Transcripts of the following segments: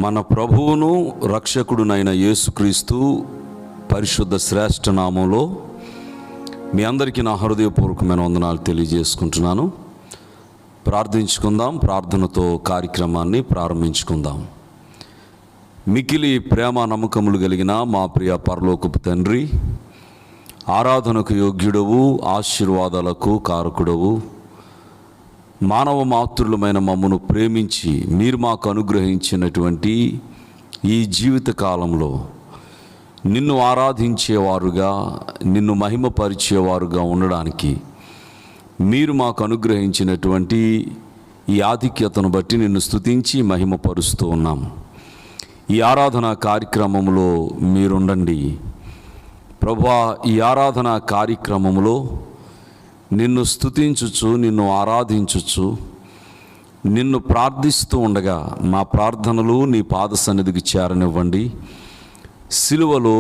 మన ప్రభువును రక్షకుడునైన యేసుక్రీస్తు పరిశుద్ధ శ్రేష్ఠ నామంలో మీ అందరికీ నా హృదయపూర్వకమైన వందనాలు తెలియజేసుకుంటున్నాను. ప్రార్థించుకుందాం. ప్రార్థనతో కార్యక్రమాన్ని ప్రారంభించుకుందాం. మికిలి ప్రేమ నమ్మకములు కలిగిన మా ప్రియ పరలోకపు తండ్రి, ఆరాధనకు యోగ్యుడవు, ఆశీర్వాదాలకు కారకుడవు, మానవ మాతృలమైన మమ్మను ప్రేమించి మీరు మాకు అనుగ్రహించినటువంటి ఈ జీవిత కాలంలో నిన్ను ఆరాధించేవారుగా, నిన్ను మహిమపరిచేవారుగా ఉండడానికి మీరు మాకు అనుగ్రహించినటువంటి ఈ ఆధిక్యతను బట్టి నిన్ను స్తుతించి మహిమపరుస్తూ ఉన్నాం. ఈ ఆరాధన కార్యక్రమంలో మీరుండండి ప్రభువా. ఈ ఆరాధన కార్యక్రమంలో నిన్ను స్తుతించుచు, నిన్ను ఆరాధించుచు, నిన్ను ప్రార్థిస్తూ ఉండగా మా ప్రార్థనలు నీ పాద సన్నిధికి చేరనివ్వండి. సిలువలో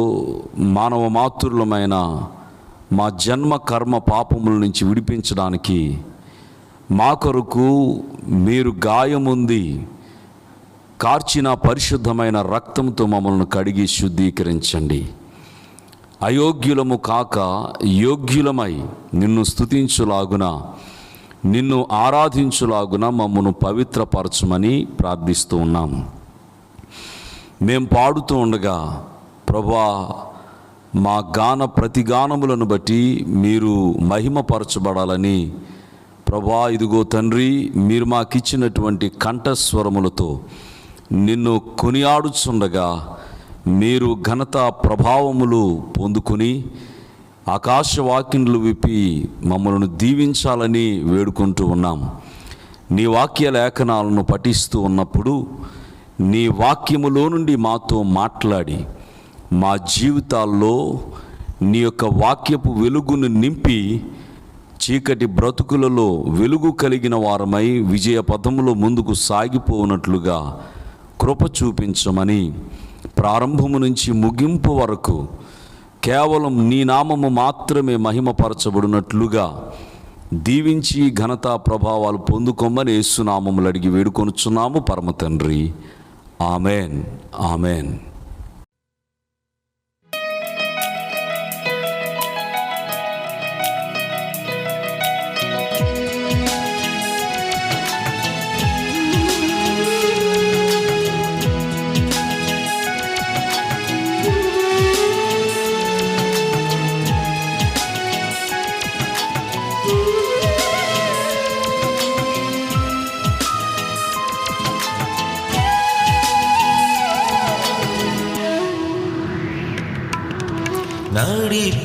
మానవ మాతృలమైన మా జన్మ కర్మ పాపముల నుంచి విడిపించడానికి మా కొరకు మీరు గాయముంది కార్చిన పరిశుద్ధమైన రక్తంతో మమ్మల్ని కడిగి శుద్ధీకరించండి. అయోగ్యులము కాక యోగ్యులమై నిన్ను స్తుతించులాగున, నిన్ను ఆరాధించులాగున మమ్మను పవిత్రపరచమని ప్రార్థిస్తూ ఉన్నాం. మేం పాడుతూ ఉండగా ప్రభువా, మా గాన ప్రతిగానములను బట్టి మీరు మహిమపరచబడాలని ప్రభువా, ఇదిగో తండ్రి, మీరు మాకిచ్చినటువంటి కంఠస్వరములతో నిన్ను కొనియాడుచుండగా మీరు ఘనత ప్రభావములు పొందుకొని ఆకాశవాక్యములు విప్పి మమ్మల్ని దీవించాలని వేడుకుంటూ ఉన్నాం. నీ వాక్య లేఖనాలను పఠిస్తూ ఉన్నప్పుడు నీ వాక్యములో నుండి మాతో మాట్లాడి మా జీవితాల్లో నీ యొక్క వాక్యపు వెలుగును నింపి చీకటి బ్రతుకులలో వెలుగు కలిగిన వారమై విజయ పథములో ముందుకు సాగిపోనట్లుగా కృప చూపించమని, ప్రారంభము నుంచి ముగింపు వరకు కేవలం నీ నామము మాత్రమే మహిమపరచబడినట్లుగా దీవించి ఘనతా ప్రభావాలు పొందుకోమని యేసునామములు అడిగి వేడుకొనుచున్నాము పరమ తండ్రి. Amen, amen.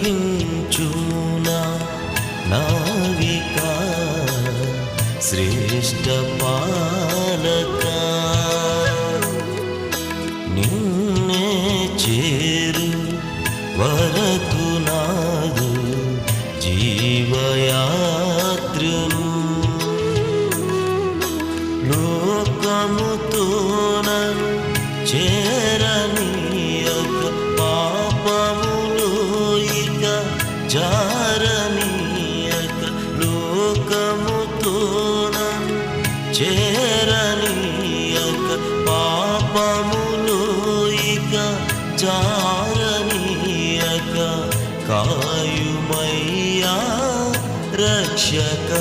నడిపించునా నావికా శ్రేష్ఠ పాలక, నిన్నే చేరు వరకు నాదు జీవయాత్రను, లోకముతో నన్ను చేరనీయక పాపములు జారనీయక, లోకముతో నన్ను చేరనీయక పాపములు ఇక జారనీయక, కాయుమయ్యా రక్షక.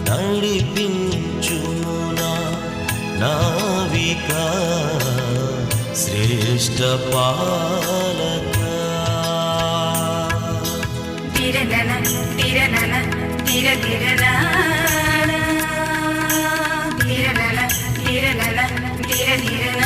నడిపించునా నావికా శ్రేష్ఠ పాలక. తిరనన తిరనన తిరతిరన తిరనన తిరనన తిరతిరన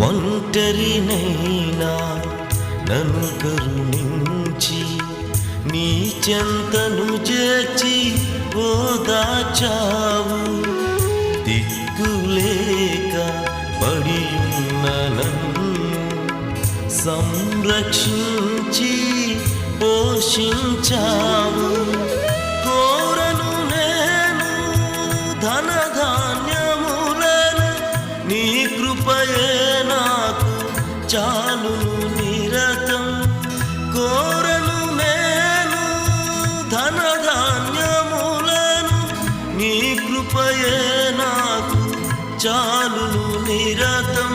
ఒంటరినైనా నన్ను కరుణించి నీ చెంతను చేర్చి ఓదాచావు. దిక్కులేక పడియున్న నన్ను సంరక్షించి పోషించావు. కోరను నేను ధనధాన్యములను, నీ కృపయే నాకు చాలును నిరతం. కోరను నేను ధనధాన్యములను, నీ కృపయే నాకు చాలును నిరతం.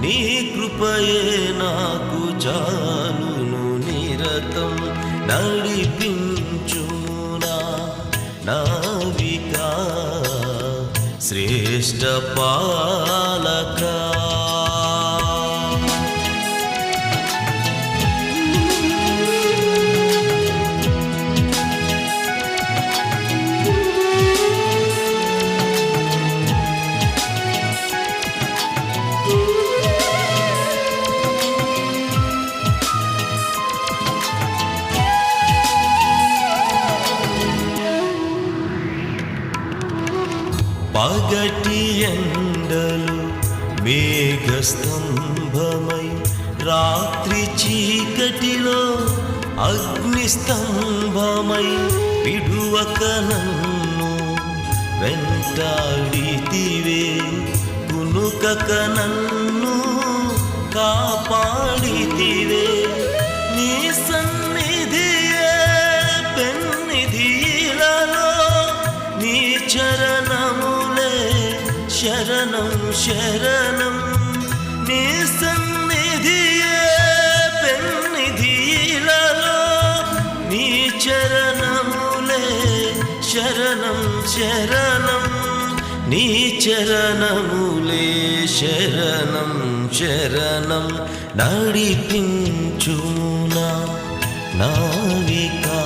నీ కృపయే నాకు చాలును నిరతం. నడిపించునా నావికా శ్రేష్ఠ పాలకా. పగటి ఎండలు మేఘస్తంభమై, రాత్రి చీకటిలో అగ్నిస్తంభమై, విడువక నన్ను వెంటాడితివే. కునుకక నన్ను కాపాడితివే. నీ సన్నిధియే పెన్నిధిలలో, నీ చరణములే శరణం శరణం. నీ సన్నిధియే పెన్నిధిలలో, నీ చరణములే శరణం శరణం. నీ చరణములే శరణం శరణం. నడిపించునా నావికా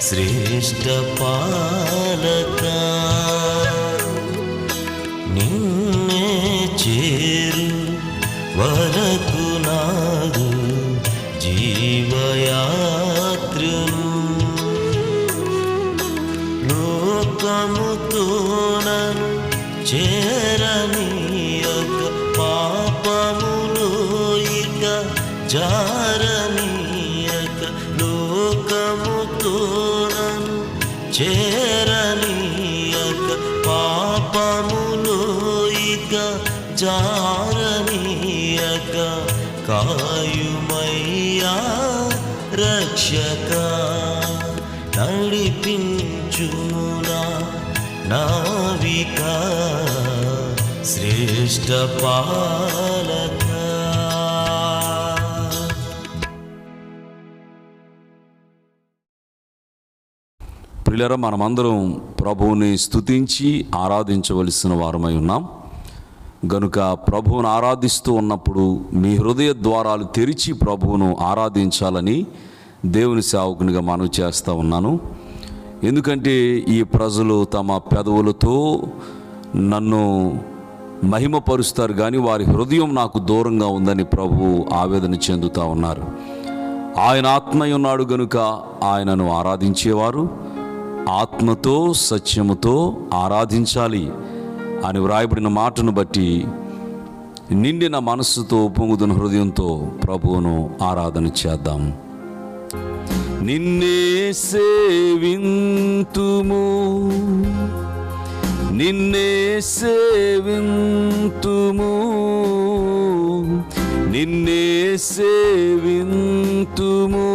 శ్రేష్ఠ పాలకా. నిన్నే చేరు వరకు నాదు జీవయాత్రను. లోకముతో నన్ను చేరనీయక, పాపములో ఇక జారనీయక. లోకముతో నన్ను చేరనీయక, పాపములో ఇక జారనీయక. కాయుమయ్యా రక్షక. నడిపించునా నావికా శ్రేష్ఠ పాలకా. ప్రియులారా, మనమందరం ప్రభువుని స్తుతించి ఆరాధించవలసిన వారమై ఉన్నాం గనుక ప్రభువును ఆరాధిస్తూ ఉన్నప్పుడు మీ హృదయ ద్వారాలు తెరిచి ప్రభువును ఆరాధించాలని దేవుని సేవకునిగా మనవి చేస్తూ ఉన్నాను. ఎందుకంటే ఈ ప్రజలు తమ పెదవులతో నన్ను మహిమపరుస్తారు కానీ వారి హృదయం నాకు దూరంగా ఉందని ప్రభువు ఆవేదన చెందుతూ ఉన్నారు. ఆయన ఆత్మయ్య ఉన్నాడు గనుక ఆయనను ఆరాధించేవారు ఆత్మతో సత్యముతో ఆరాధించాలి అని వ్రాయబడిన మాటను బట్టి నిండిన మనస్సుతో పొంగుతున్న హృదయంతో ప్రభువును ఆరాధన చేద్దాం. నిన్నే సేవింతుము, నిన్నే సేవింతుము, నిన్నే సేవింతుము.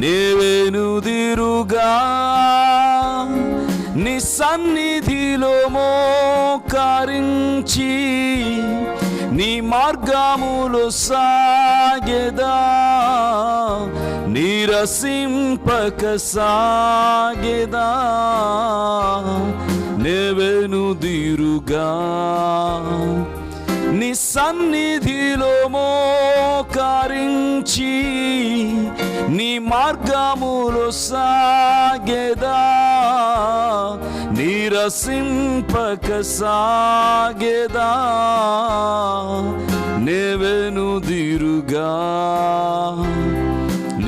నేవెనుదిరుగా నీ సన్నిధిలో మోకరించి నీ మార్గములో సాగెదా, నీరసింపక సాగెదా. నేవెనుదిరుగా నీ సన్నిధిలో మోకరించి నీ మార్గములో సాగెదా, నీరసింపక సాగెదా. నేవెనుదిరుగా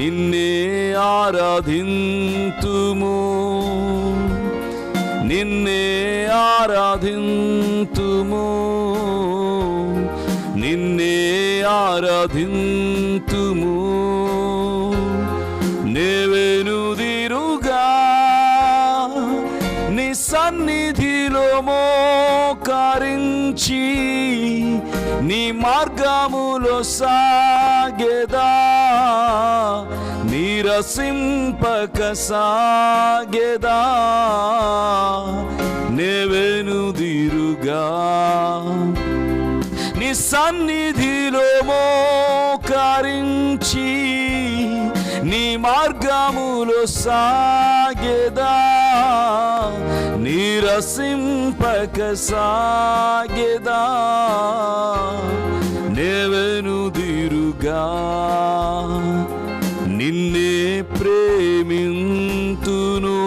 నిన్నే ఆరాధింతుము, నిన్నే ఆరాధింతుము, నిన్నే ఆరాధింతుము. నేవెనుదిరుగా నీ సన్నిధిలో మోకరించి నీ మార్గములో సాగెదా, నీరసింపక సాగెదా. నేవెనుదిరుగా నీ సన్నిధిలో మోకరించి నీ మార్గములో సాగెదా, నీరసింపక సాగెదా. నేవెనుదిరుగా నిన్నే ప్రేమింతును,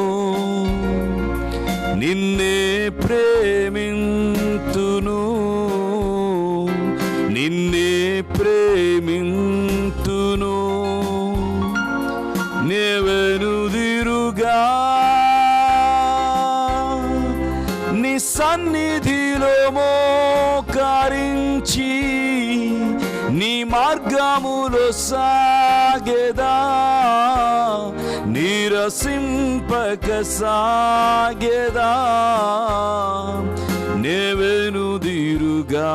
నిన్నే ప్రేమింతును, నిన్నే ప్రేమింతును. నేవెనుదిరుగా నీ సన్నిధిలో మోకరించి నీ మార్గములో సాగెదా, నీరసింపక సాగెదా. నేవెనుదిరుగా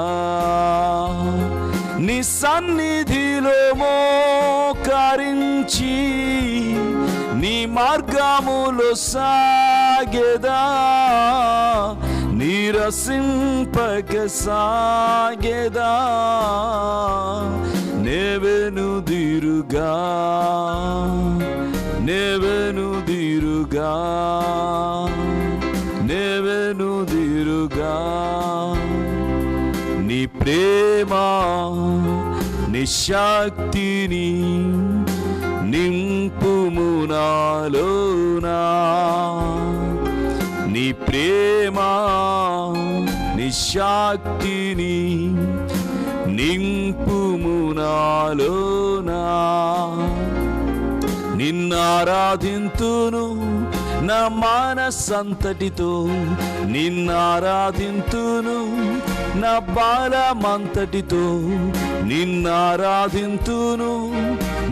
నీ సన్నిధిలో మోకరించి నీ మార్గములో సాగెదా, నీరసింపక సాగెదా. నేవెనుదిరుగా నేవెనుదిరుగా నేవెనుదిరుగా. నీ ప్రేమ నీ శక్తిని నింపుము నాలోనా, నీ ప్రేమ నీ శక్తిని నింపుము నాలోనా. నిన్నారాధింతును నా మనసంతటితో, నిన్నారాధింతును నా బాలమంతటితో, నిన్నారాధింతును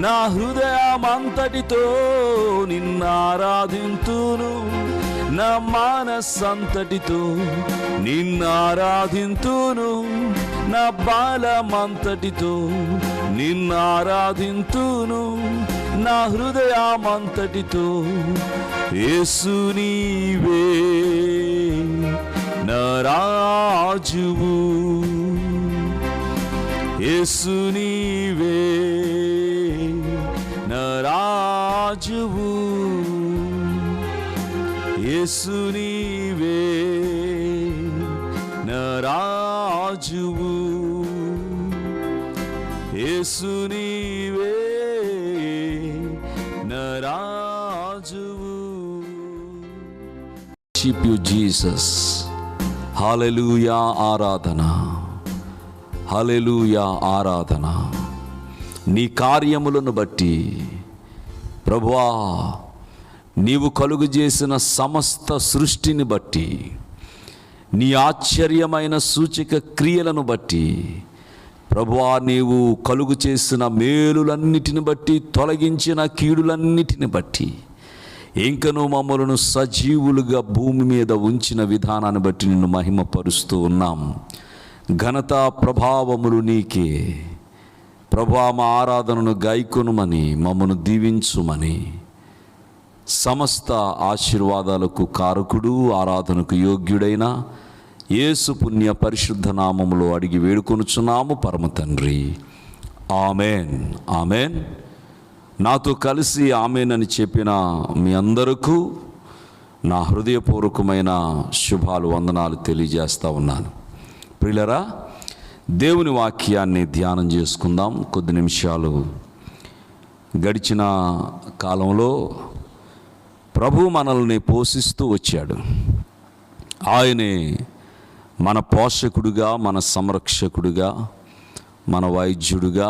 నా హృదయమంతటితో, నిన్నారాధింతును నా మనసంతటితో, నిన్నారాధింతును నా బాలమంతటితో, నిన్నారాధింతును నా హృదయమంతటితో. యేసు నీవే నా రాజువు, యేసు నీవే నా రాజువు, యేసు నీవే నా రాజువు, యేసు నీవే నా రాజువు. Worship you Jesus. హల్లెలూయా ఆరాధన, హల్లెలూయా ఆరాధన. నీ కార్యములను బట్టి ప్రభువా, నీవు కలుగు చేసిన సమస్త సృష్టిని బట్టి, నీ ఆశ్చర్యమైన సూచక క్రియలను బట్టి ప్రభువా, నీవు కలుగు చేసిన మేలులన్నిటిని బట్టి, తొలగించిన కీడులన్నిటిని బట్టి, ఇంకను మమ్మలను సజీవులుగా భూమి మీద ఉంచిన విధానాన్ని బట్టి నిన్ను మహిమపరుస్తూ ఉన్నాం. ఘనత ప్రభావములు నీకే ప్రభువా. మా ఆరాధనను గాయకొనుమని, మమ్మను దీవించుమని, సమస్త ఆశీర్వాదాలకు కారకుడు, ఆరాధనకు యోగ్యుడైన యేసు పుణ్య పరిశుద్ధ నామములో అడిగి వేడుకొనుచున్నాము పరమ తండ్రి. Amen, amen. నాతో కలిసి ఆమెన్ అని చెప్పిన మీ అందరికీ నా హృదయపూర్వకమైన శుభాలు, వందనాలు తెలియజేస్తూ ఉన్నాను. ప్రియులరా, దేవుని వాక్యాన్ని ధ్యానం చేసుకుందాం. కొద్ది నిమిషాలు. గడిచిన కాలంలో ప్రభు మనల్ని పోషిస్తూ వచ్చాడు. ఆయనే మన పోషకుడుగా, మన సంరక్షకుడుగా, మన వైద్యుడుగా,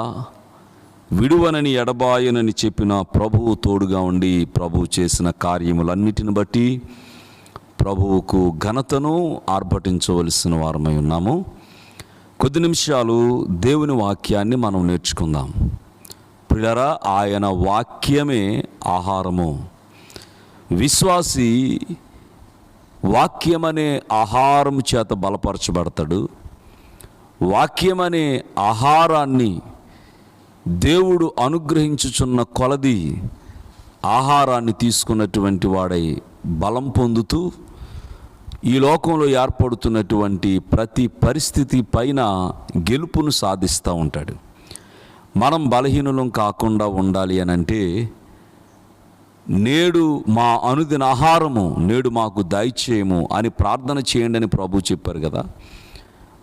విడువనని ఎడబాయనని చెప్పిన ప్రభువు తోడుగా ఉండి ప్రభువు చేసిన కార్యములన్నిటిని బట్టి ప్రభువుకు ఘనతను ఆర్భటించవలసిన వారమై ఉన్నాము. కొద్ది నిమిషాలు దేవుని వాక్యాన్ని మనం నేర్చుకుందాం. ప్రియులారా, ఆయన వాక్యమే ఆహారము. విశ్వాసి వాక్యమనే ఆహారం చేత బలపరచబడతాడు. వాక్యమనే ఆహారాన్ని దేవుడు అనుగ్రహించుచున్న కొలది ఆహారాన్ని తీసుకున్నటువంటి వాడై బలం పొందుతూ ఈ లోకంలో ఏర్పడుతున్నటువంటి ప్రతి పరిస్థితి పైన గెలుపును సాధిస్తూ ఉంటాడు. మనం బలహీనులం కాకుండా ఉండాలి అని అంటే, నేడు మా అనుదిన ఆహారము నేడు మాకు దయచేయము అని ప్రార్థన చేయండి అని ప్రభు చెప్పారు కదా.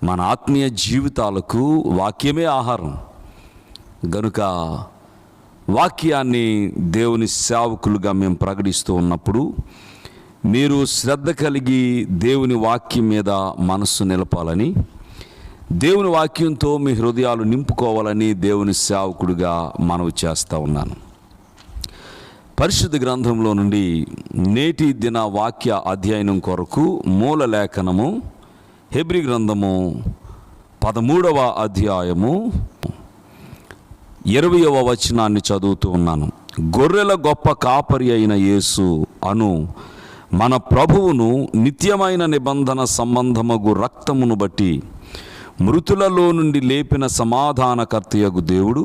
మన ఆత్మీయ జీవితాలకు వాక్యమే ఆహారం గనుక వాక్యాన్ని దేవుని సేవకులుగా మేము ప్రకటిస్తూ ఉన్నప్పుడు మీరు శ్రద్ధ కలిగి దేవుని వాక్యం మీద మనస్సు నిలపాలని, దేవుని వాక్యంతో మీ హృదయాలు నింపుకోవాలని దేవుని సేవకుడిగా మనవి చేస్తూ ఉన్నాను. పరిశుద్ధ గ్రంథంలో నుండి నేటి దిన వాక్య అధ్యయనం కొరకు మూల లేఖనము హెబ్రీ గ్రంథము 13వ అధ్యాయము 20వ వచనాన్ని చదువుతూ ఉన్నాను. గొర్రెల గొప్ప కాపరి అయిన యేసు అను మన ప్రభువును నిత్యమైన నిబంధన సంబంధమగు రక్తమును బట్టి మృతులలో నుండి లేపిన సమాధానకర్తయగు దేవుడు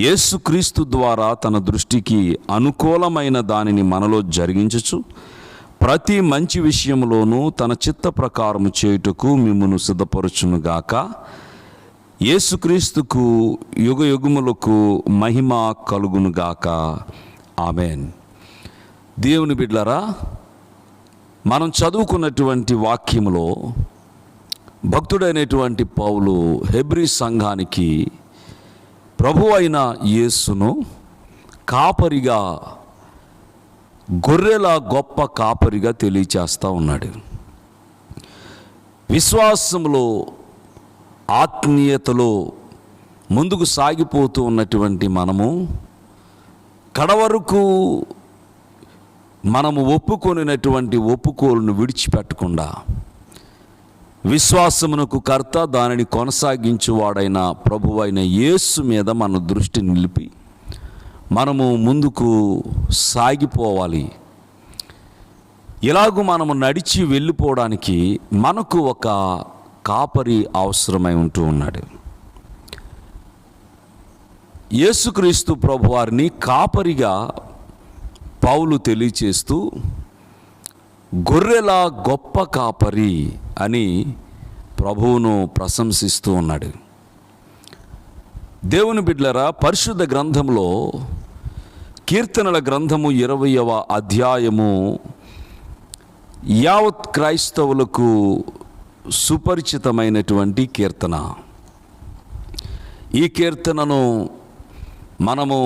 యేసుక్రీస్తు ద్వారా తన దృష్టికి అనుకూలమైన దానిని మనలో జరిగించుచు ప్రతి మంచి విషయంలోనూ తన చిత్త ప్రకారము చేయుటకు మిమ్మును సిద్ధపరచునుగాక. యేసుక్రీస్తుకు యుగ యుగములకు మహిమ కలుగునుగాక. ఆమెన్. దేవుని బిడ్డలారా, మనం చదువుకున్నటువంటి వాక్యములో భక్తుడైనటువంటి పౌలు హెబ్రీ సంఘానికి ప్రభు అయిన యేసును కాపరిగా, గొర్రెల గొప్ప కాపరిగా తెలియచేస్తూ ఉన్నాడు. విశ్వాసంలో, ఆత్మీయతలో ముందుకు సాగిపోతూ ఉన్నటువంటి మనము కడవరకు మనము ఒప్పుకొనినటువంటి ఒప్పుకోలును విడిచిపెట్టకుండా విశ్వాసమునకు కర్త, దానిని కొనసాగించువాడైన ప్రభువైన యేసు మీద మన దృష్టి నిలిపి మనము ముందుకు సాగిపోవాలి. ఇలాగూ మనము నడిచి వెళ్ళిపోవడానికి మనకు ఒక కాపరి అవసరమై ఉంటూ ఉన్నాడు. యేసుక్రీస్తు ప్రభువారిని కాపరిగా పౌలు తెలియచేస్తూ గొర్రెల గొప్ప కాపరి అని ప్రభువును ప్రశంసిస్తూ ఉన్నాడు. దేవుని బిడ్డలారా, పరిశుద్ధ గ్రంథంలో కీర్తనల గ్రంథము 20వ అధ్యాయము యావత్ క్రైస్తవులకు సుపరిచితమైనటువంటి కీర్తన. ఈ కీర్తనను మనము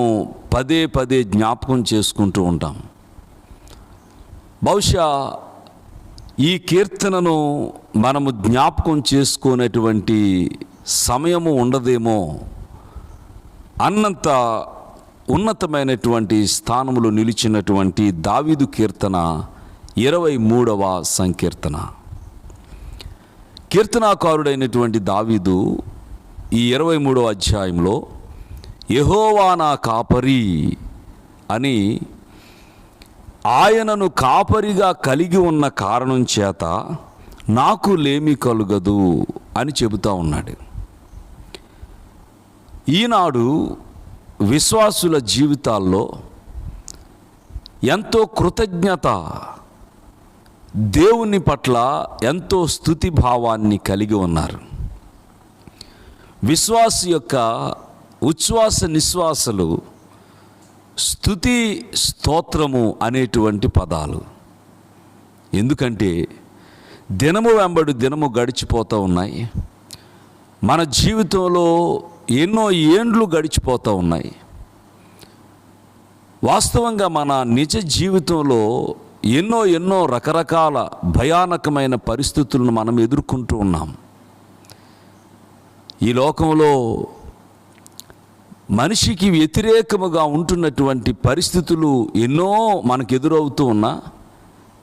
పదే పదే జ్ఞాపకం చేసుకుంటూ ఉంటాం. బహుశా ఈ కీర్తనను మనము జ్ఞాపకం చేసుకునేటువంటి సమయము ఉండదేమో అన్నంత ఉన్నతమైనటువంటి స్థానములో నిలిచినటువంటి దావీదు కీర్తన 23వ సంకీర్తన. కీర్తనాకారుడైనటువంటి దావీదు ఈ 23వ అధ్యాయంలో యెహోవా నా కాపరి అని ఆయనను కాపరిగా కలిగి ఉన్న కారణం చేత నాకు లేమి కలుగదు అని చెబుతూ ఉన్నాడు. ఈనాడు విశ్వాసుల జీవితాల్లో ఎంతో కృతజ్ఞత, దేవుని పట్ల ఎంతో స్తుతి భావాన్ని కలిగి ఉన్నారు. విశ్వాసి యొక్క ఉచ్ఛ్వాస నిశ్వాసలు స్తుతి, స్తోత్రము అనేటువంటి పదాలు. ఎందుకంటే దినము వెంబడి దినము గడిచిపోతూ ఉన్నాయి. మన జీవితంలో ఎన్నో ఏండ్లు గడిచిపోతూ ఉన్నాయి. వాస్తవంగా మన నిజ జీవితంలో ఎన్నో రకరకాల భయానకమైన పరిస్థితులను మనం ఎదుర్కొంటూ ఉన్నాం. ఈ లోకంలో మనిషికి వ్యతిరేకముగా ఉంటున్నటువంటి పరిస్థితులు ఎన్నో మనకు ఎదురవుతూ ఉన్నా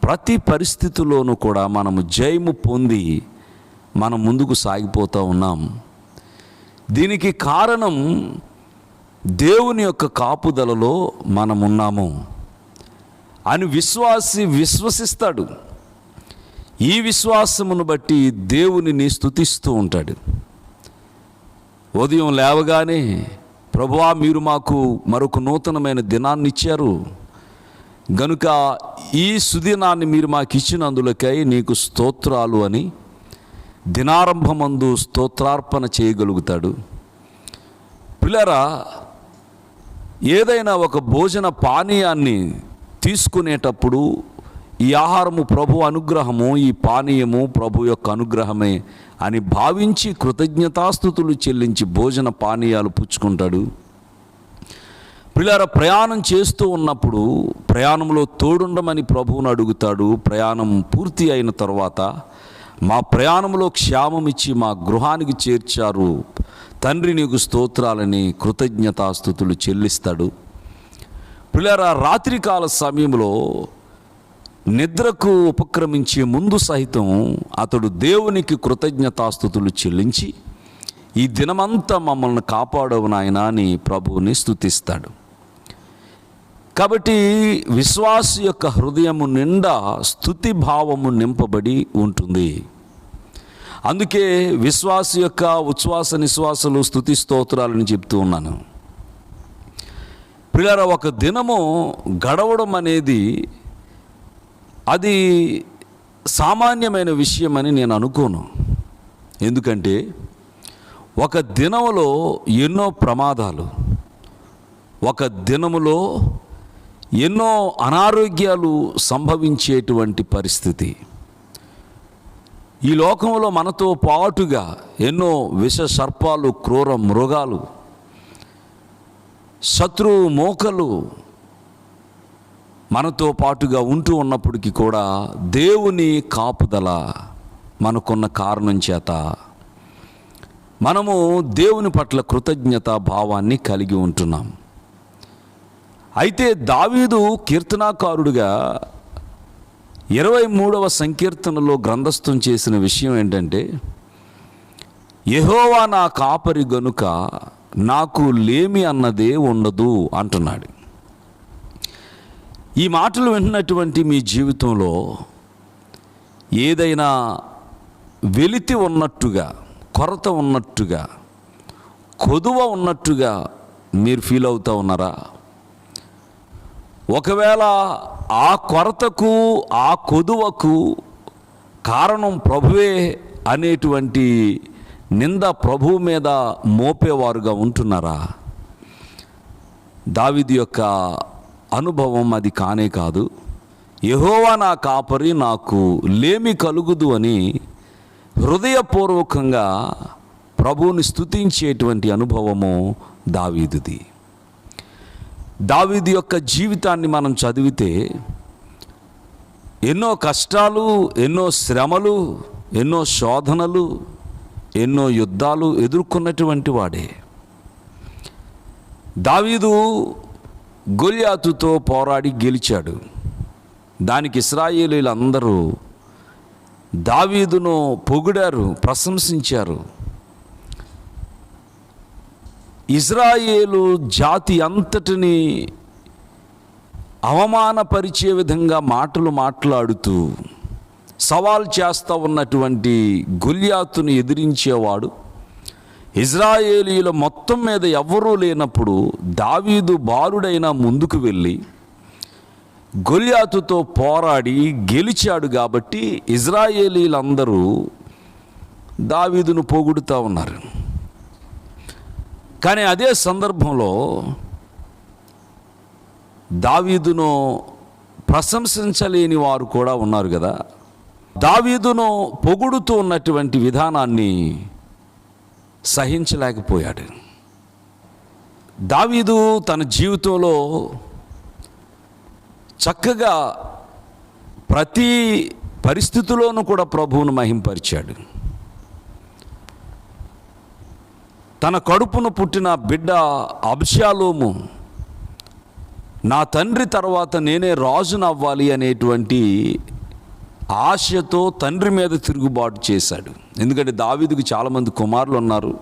ప్రతి పరిస్థితుల్లోనూ కూడా మనము జయము పొంది మనం ముందుకు సాగిపోతూ ఉన్నాం. దీనికి కారణం దేవుని యొక్క కాపుదలలో మనమున్నాము అని విశ్వాసి విశ్వసిస్తాడు. ఈ విశ్వాసమును బట్టి దేవునిని స్తుతిస్తూ ఉంటాడు. ఉదయం లేవగానే, ప్రభువా మీరు మాకు మరొక నూతనమైన దినాన్ని ఇచ్చారు గనుక ఈ సుదినాన్ని మీరు మాకు ఇచ్చినందులకై నీకు స్తోత్రాలు అని దినారంభమందు స్తోత్రార్పణ చేయగలుగుతాడు. పిల్లరా, ఏదైనా ఒక భోజన పానీయాన్ని తీసుకునేటప్పుడు ఈ ఆహారము ప్రభు అనుగ్రహము, ఈ పానీయము ప్రభు యొక్క అనుగ్రహమే అని భావించి కృతజ్ఞతాస్తుతులు చెల్లించి భోజన పానీయాలు పుచ్చుకుంటాడు. పిల్లరా, ప్రయాణం చేస్తూ ఉన్నప్పుడు ప్రయాణంలో తోడుండమని ప్రభువును అడుగుతాడు. ప్రయాణం పూర్తి అయిన తర్వాత మా ప్రయాణంలో క్షేమం ఇచ్చి మా గృహానికి చేర్చారు తండ్రి నీకు స్తోత్రాలని కృతజ్ఞతాస్తుతులు చెల్లిస్తాడు. పిల్లరా, రాత్రికాల సమయంలో నిద్రకు ఉపక్రమించే ముందు సహితం అతడు దేవునికి కృతజ్ఞతాస్తుతులు చెల్లించి ఈ దినమంతా మమ్మల్ని కాపాడవు నాయనా అని ప్రభువుని స్తుతిస్తాడు. కాబట్టి విశ్వాసి యొక్క హృదయము నిండా స్తుతి భావము నింపబడి ఉంటుంది. అందుకే విశ్వాసి యొక్క ఉచ్ఛ్వాస నిశ్వాసలు స్తుతి స్తోత్రాలని చెప్తూ ఉన్నాను. పిల్లరా, ఒక దినము గడవడం అనేది అది సామాన్యమైన విషయం అని నేను అనుకోను. ఎందుకంటే ఒక దినములో ఎన్నో ప్రమాదాలు, ఒక దినములో ఎన్నో అనారోగ్యాలు సంభవించేటువంటి పరిస్థితి. ఈ లోకంలో మనతో పాటుగా ఎన్నో విష సర్పాలు, క్రూర మృగాలు, శత్రు మోకలు మనతో పాటుగా ఉంటూ ఉన్నప్పటికీ కూడా దేవుని కాపుదల మనకున్న కారణం చేత మనము దేవుని పట్ల కృతజ్ఞత భావాన్ని కలిగి ఉంటున్నాం. అయితే దావీదు కీర్తనాకారుడిగా 23వ సంకీర్తనలో గ్రంథస్థం చేసిన విషయం ఏంటంటే, యెహోవా నా కాపరి గనుక నాకు లేమి అన్నదే ఉండదు అంటున్నాడు. ఈ మాటలు వింటున్నటువంటి మీ జీవితంలో ఏదైనా వెలితి ఉన్నట్టుగా, కొరత ఉన్నట్టుగా, కొదువ ఉన్నట్టుగా మీరు ఫీల్ అవుతూ ఉన్నారా? ఒకవేళ ఆ కొరతకు, ఆ కొదువకు కారణం ప్రభువే అనేటువంటి నింద ప్రభువు మీద మోపేవారుగా ఉంటున్నారా? దావీదు యొక్క అనుభవం అది కానే కాదు. యెహోవా నా కాపరి, నాకు లేమి కలుగుదు అని హృదయపూర్వకంగా ప్రభువుని స్తుతించేటువంటి అనుభవము దావీదుది. దావీదు యొక్క జీవితాన్ని మనం చదివితే ఎన్నో కష్టాలు, ఎన్నో శ్రమలు, ఎన్నో శోధనలు, ఎన్నో యుద్ధాలు ఎదుర్కొన్నటువంటి వాడే. దావీదు గొల్యాతుతో పోరాడి గెలిచాడు. దానికి ఇశ్రాయేలీయులందరూ దావీదును పొగిడారు, ప్రశంసించారు. ఇజ్రాయేలు జాతి అంతటిని అవమానపరిచే విధంగా మాటలు మాట్లాడుతూ సవాల్ చేస్తూ ఉన్నటువంటి గొల్యాతును ఎదిరించేవాడు ఇజ్రాయేలీయుల మొత్తం మీద ఎవ్వరూ లేనప్పుడు దావీదు బాలుడైన ముందుకు వెళ్ళి గొల్యాతుతో పోరాడి గెలిచాడు. కాబట్టి ఇజ్రాయేలీలందరూ దావీదును పొగుడుతూ ఉన్నారు. కానీ అదే సందర్భంలో దావీదును ప్రశంసించలేని వారు కూడా ఉన్నారు కదా. దావీదును పొగుడుతూ ఉన్నటువంటి విధానాన్ని సహించలేకపోయాడు. దావీదు తన జీవితంలో చక్కగా ప్రతి పరిస్థితిలోనూ కూడా ప్రభువును మహింపరిచాడు. తన కడుపున పుట్టిన బిడ్డ అబ్షాలోము నా తండ్రి తర్వాత నేనే రాజును అవ్వాలి అనేటువంటి ఆశతో తండ్రి మీద తిరుగుబాటు చేశాడు. ఎందుకంటే దావీదుకు చాలామంది కుమారులు ఉన్నారు.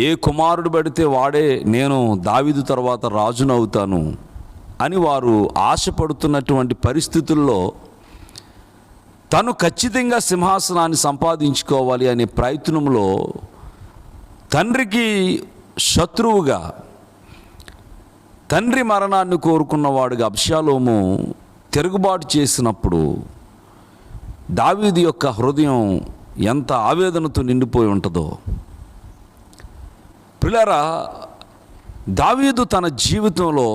ఏ కుమారుడు పడితే వాడే నేను దావీదు తర్వాత రాజును అవుతాను అని వారు ఆశపడుతున్నటువంటి పరిస్థితుల్లో తను ఖచ్చితంగా సింహాసనాన్ని సంపాదించుకోవాలి అనే ప్రయత్నంలో తండ్రికి శత్రువుగా, తండ్రి మరణాన్ని కోరుకున్నవాడుగా అబ్షాలోము తిరుగుబాటు చేసినప్పుడు దావీదు యొక్క హృదయం ఎంత ఆవేదనతో నిండిపోయి ఉంటుందో. ప్రియులారా, దావీదు తన జీవితంలో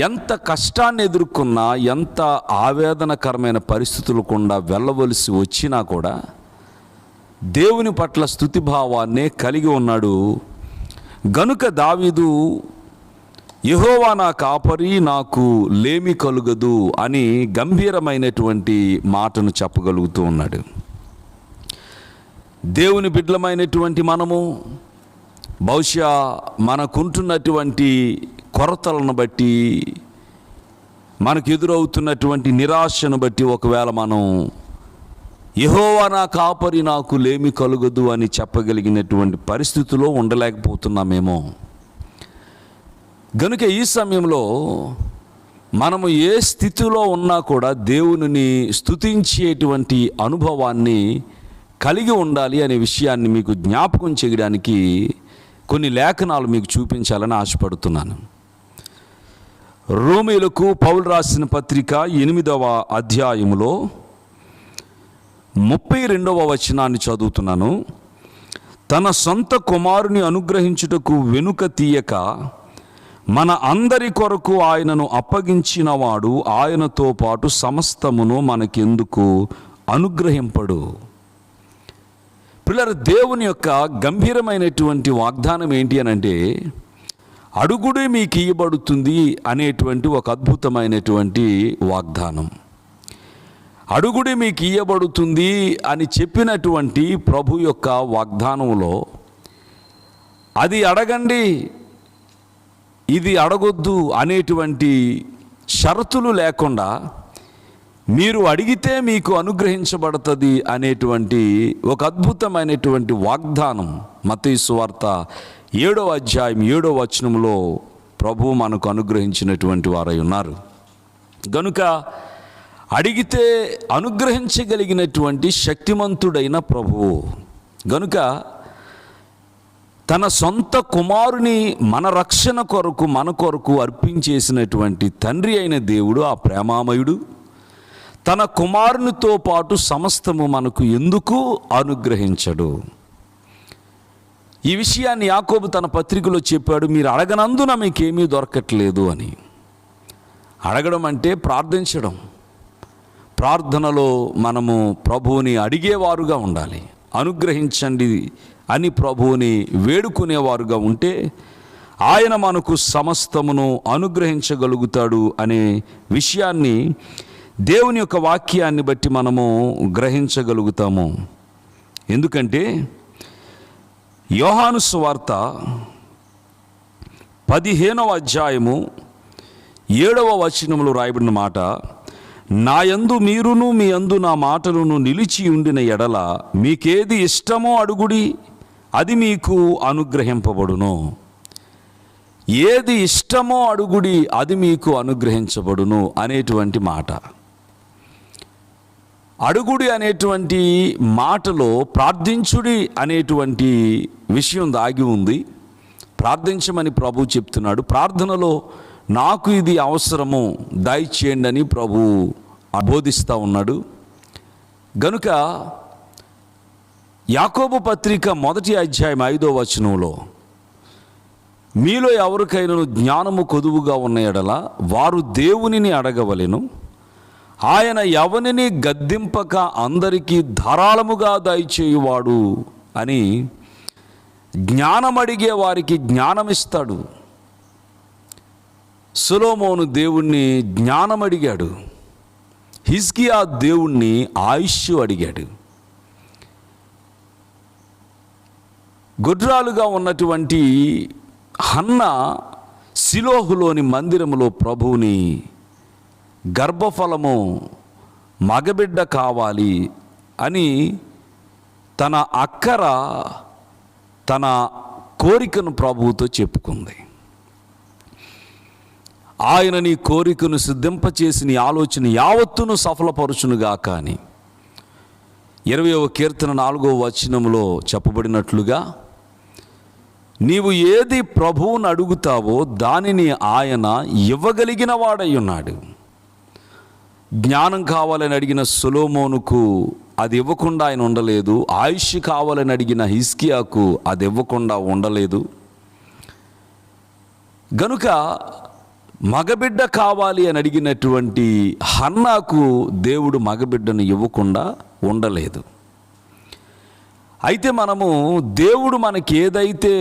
ఎంత కష్టాన్ని ఎదుర్కొన్నా, ఎంత ఆవేదనకరమైన పరిస్థితులు గుండా వెళ్ళవలసి వచ్చినా కూడా దేవుని పట్ల స్తుతిభావాన్నే కలిగి ఉన్నాడు. గనుక దావీదు యెహోవా నా కాపరి, నాకు లేమి కలుగదు అని గంభీరమైనటువంటి మాటను చెప్పగలుగుతూ ఉన్నాడు. దేవుని బిడ్డలమైనటువంటి మనము బహుశా మనకుంటున్నటువంటి కొరతలను బట్టి, మనకు ఎదురవుతున్నటువంటి నిరాశను బట్టి ఒకవేళ మనం యెహోవా నా కాపరి, నాకు లేమి కలుగదు అని చెప్పగలిగినటువంటి పరిస్థితిలో ఉండలేకపోతున్నామేమో. గనుక ఈ సమయంలో మనము ఏ స్థితిలో ఉన్నా కూడా దేవునిని స్తుతించేటువంటి అనుభవాన్ని కలిగి ఉండాలి అనే విషయాన్ని మీకు జ్ఞాపకం చేయడానికి కొన్ని లేఖనాలు మీకు చూపించాలని ఆశపడుతున్నాను. రోమీయులకు పౌలు రాసిన పత్రిక 8వ అధ్యాయములో 32వ వచనాన్ని చదువుతున్నాను. తన సొంత కుమారుని అనుగ్రహించుటకు వెనుక తీయక మన అందరి కొరకు ఆయనను అప్పగించినవాడు ఆయనతో పాటు సమస్తమును మనకెందుకు అనుగ్రహింపడు. పిల్లలు, దేవుని యొక్క గంభీరమైనటువంటి వాగ్దానం ఏంటి అనంటే, అడుగుడే మీకు ఇయ్యబడుతుంది అనేటువంటి ఒక అద్భుతమైనటువంటి వాగ్దానం. అడుగుడే మీకు ఇయ్యబడుతుంది అని చెప్పినటువంటి ప్రభు యొక్క వాగ్దానంలో అది అడగండి, ఇది అడగొద్దు అనేటువంటి షరతులు లేకుండా మీరు అడిగితే మీకు అనుగ్రహించబడుతుంది అనేటువంటి ఒక అద్భుతమైనటువంటి వాగ్దానం మత్తయి సువార్త 7వ అధ్యాయం 7వ వచనంలో ప్రభు మనకు అనుగ్రహించినటువంటి వారై ఉన్నారు. గనుక అడిగితే అనుగ్రహించగలిగినటువంటి శక్తిమంతుడైన ప్రభువు గనుక తన సొంత కుమారుని మన రక్షణ కొరకు, మన కొరకు అర్పించేసినటువంటి తండ్రి అయిన దేవుడు, ఆ ప్రేమామయుడు తన కుమారునితో పాటు సమస్తము మనకు ఎందుకు అనుగ్రహించడు? ఈ విషయాన్ని యాకోబు తన పత్రికలో చెప్పాడు. మీరు అడగనందున మీకేమీ దొరకట్లేదు అని. అడగడం అంటే ప్రార్థించడం. ప్రార్థనలో మనము ప్రభువుని అడిగేవారుగా ఉండాలి. అనుగ్రహించండి అని ప్రభువుని వేడుకునేవారుగా ఉంటే ఆయన మనకు సమస్తమును అనుగ్రహించగలుగుతాడు అనే విషయాన్ని దేవుని యొక్క వాక్యాన్ని బట్టి మనము గ్రహించగలుగుతాము. ఎందుకంటే యోహాను సువార్త 15వ అధ్యాయము 7వ వచనములో రాయబడిన మాట, నా యందు మీరును మీ యందు నా మాటలను నిలిచి ఉండిన ఎడల మీకేది ఇష్టమో అడుగుడి, అది మీకు అనుగ్రహింపబడును. ఏది ఇష్టమో అడుగుడి, అది మీకు అనుగ్రహించబడును అనేటువంటి మాట. అడుగుడి అనేటువంటి మాటలో ప్రార్థించుడి అనేటువంటి విషయం దాగి ఉంది. ప్రార్థించమని ప్రభు చెప్తున్నాడు. ప్రార్థనలో నాకు ఇది అవసరము, దయచేయండి అని ప్రభు బోధిస్తూ ఉన్నాడు. గనుక యాకోబు పత్రిక 1వ అధ్యాయం 5వ వచనంలో, మీలో ఎవరికైనా జ్ఞానము కొదువుగా ఉన్న ఎడల వారు దేవునిని అడగవలెను, ఆయన ఎవనిని గద్దింపక అందరికీ ధారాళముగా దయచేయువాడు అని జ్ఞానం అడిగే వారికి జ్ఞానమిస్తాడు. సొలొమోను దేవుణ్ణి జ్ఞానం అడిగాడు. హిజ్కియా దేవుణ్ణి ఆయుష్ అడిగాడు. గొడ్రాలుగా ఉన్నటువంటి హన్న షిలోహులోని మందిరములో ప్రభువుని గర్భఫలము మగబిడ్డ కావాలి అని తన అక్కర తన కోరికను ప్రభువుతో చెప్పుకుంది. ఆయన నీ కోరికను సిద్ధింపచేసి నీ ఆలోచన యావత్తును సఫలపరుచునుగా. కానీ 20వ కీర్తన 4వ వచనంలో చెప్పబడినట్లుగా నీవు ఏది ప్రభువును అడుగుతావో దానిని ఆయన ఇవ్వగలిగిన వాడై ఉన్నాడు. జ్ఞానం కావాలని అడిగిన సొలొమోనుకు అది ఇవ్వకుండా ఆయన ఉండలేదు. ఆయుష్ కావాలని అడిగిన హిజ్కియాకు అది ఇవ్వకుండా ఉండలేదు. గనుక మగబిడ్డ కావాలి అని అడిగినటువంటి హన్నాకు దేవుడు మగబిడ్డను ఇవ్వకుండా ఉండలేదు. అయితే మనము దేవుడు మనకి ఏదైతే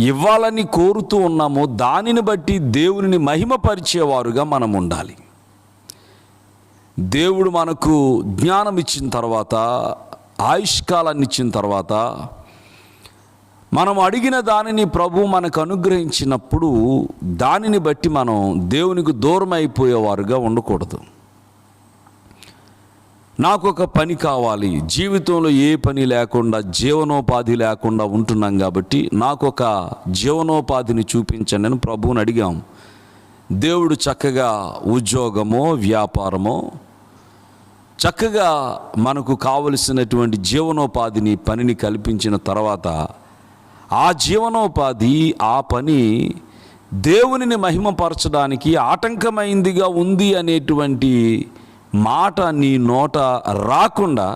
ఇవ్వాలని కోరుతూ ఉన్నామో దానిని బట్టి దేవునిని మహిమపరిచేవారుగా మనం ఉండాలి. దేవుడు మనకు జ్ఞానం ఇచ్చిన తర్వాత, ఆయుష్కాలాన్ని ఇచ్చిన తర్వాత, మనం అడిగిన దానిని ప్రభు మనకు అనుగ్రహించినప్పుడు దానిని బట్టి మనం దేవునికి దూరం అయిపోయేవారుగా ఉండకూడదు. నాకు ఒక పని కావాలి, జీవితంలో ఏ పని లేకుండా జీవనోపాధి లేకుండా ఉంటున్నాం కాబట్టి నాకు ఒక జీవనోపాధిని చూపించండి అని ప్రభువుని అడిగాం. దేవుడు చక్కగా ఉద్యోగమో వ్యాపారమో చక్కగా మనకు కావలసినటువంటి జీవనోపాధిని పనిని కల్పించిన తర్వాత ఆ జీవనోపాధి, ఆ పని దేవునిని మహిమపరచడానికి ఆటంకమైందిగా ఉంది అనేటువంటి మాట నీ నోట రాకుండా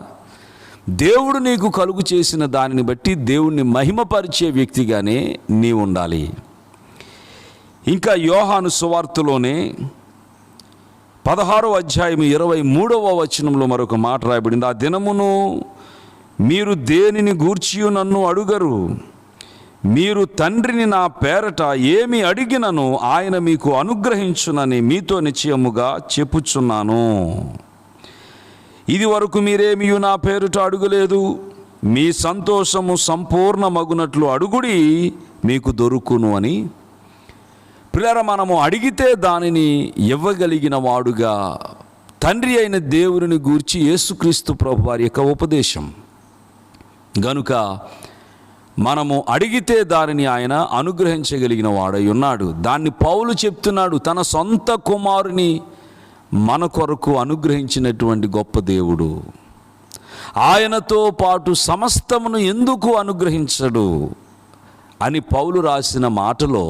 దేవుడు నీకు కలుగు చేసిన దానిని బట్టి దేవుణ్ణి మహిమపరిచే వ్యక్తిగానే నీ ఉండాలి. ఇంకా యోహాను సువార్తలోనే 16వ అధ్యాయం 23వ వచనంలో మరొక మాట రాయబడింది. ఆ దినమును మీరు దేనిని గూర్చి నన్ను అడుగరు, మీరు తండ్రిని నా పేరట ఏమి అడిగినను ఆయన మీకు అనుగ్రహించునని మీతో నిశ్చయముగా చెప్పుచున్నాను. ఇది వరకు మీరేమీ నా పేరుట అడుగలేదు. మీ సంతోషము సంపూర్ణమగునట్లు అడుగుడి, మీకు దొరుకును అని. ప్రియులారా, మనము అడిగితే దానిని ఇవ్వగలిగిన వాడుగా తండ్రి అయిన దేవుని గూర్చి యేసుక్రీస్తు ప్రభు వారి యొక్క ఉపదేశం. గనుక మనము అడిగితే దానిని ఆయన అనుగ్రహించగలిగిన వాడై ఉన్నాడు. దాన్ని పౌలు చెప్తున్నాడు. తన సొంత కుమారుని మన కొరకు అనుగ్రహించినటువంటి గొప్ప దేవుడు ఆయనతో పాటు సమస్తమును ఎందుకు అనుగ్రహించడు అని పౌలు రాసిన మాటలో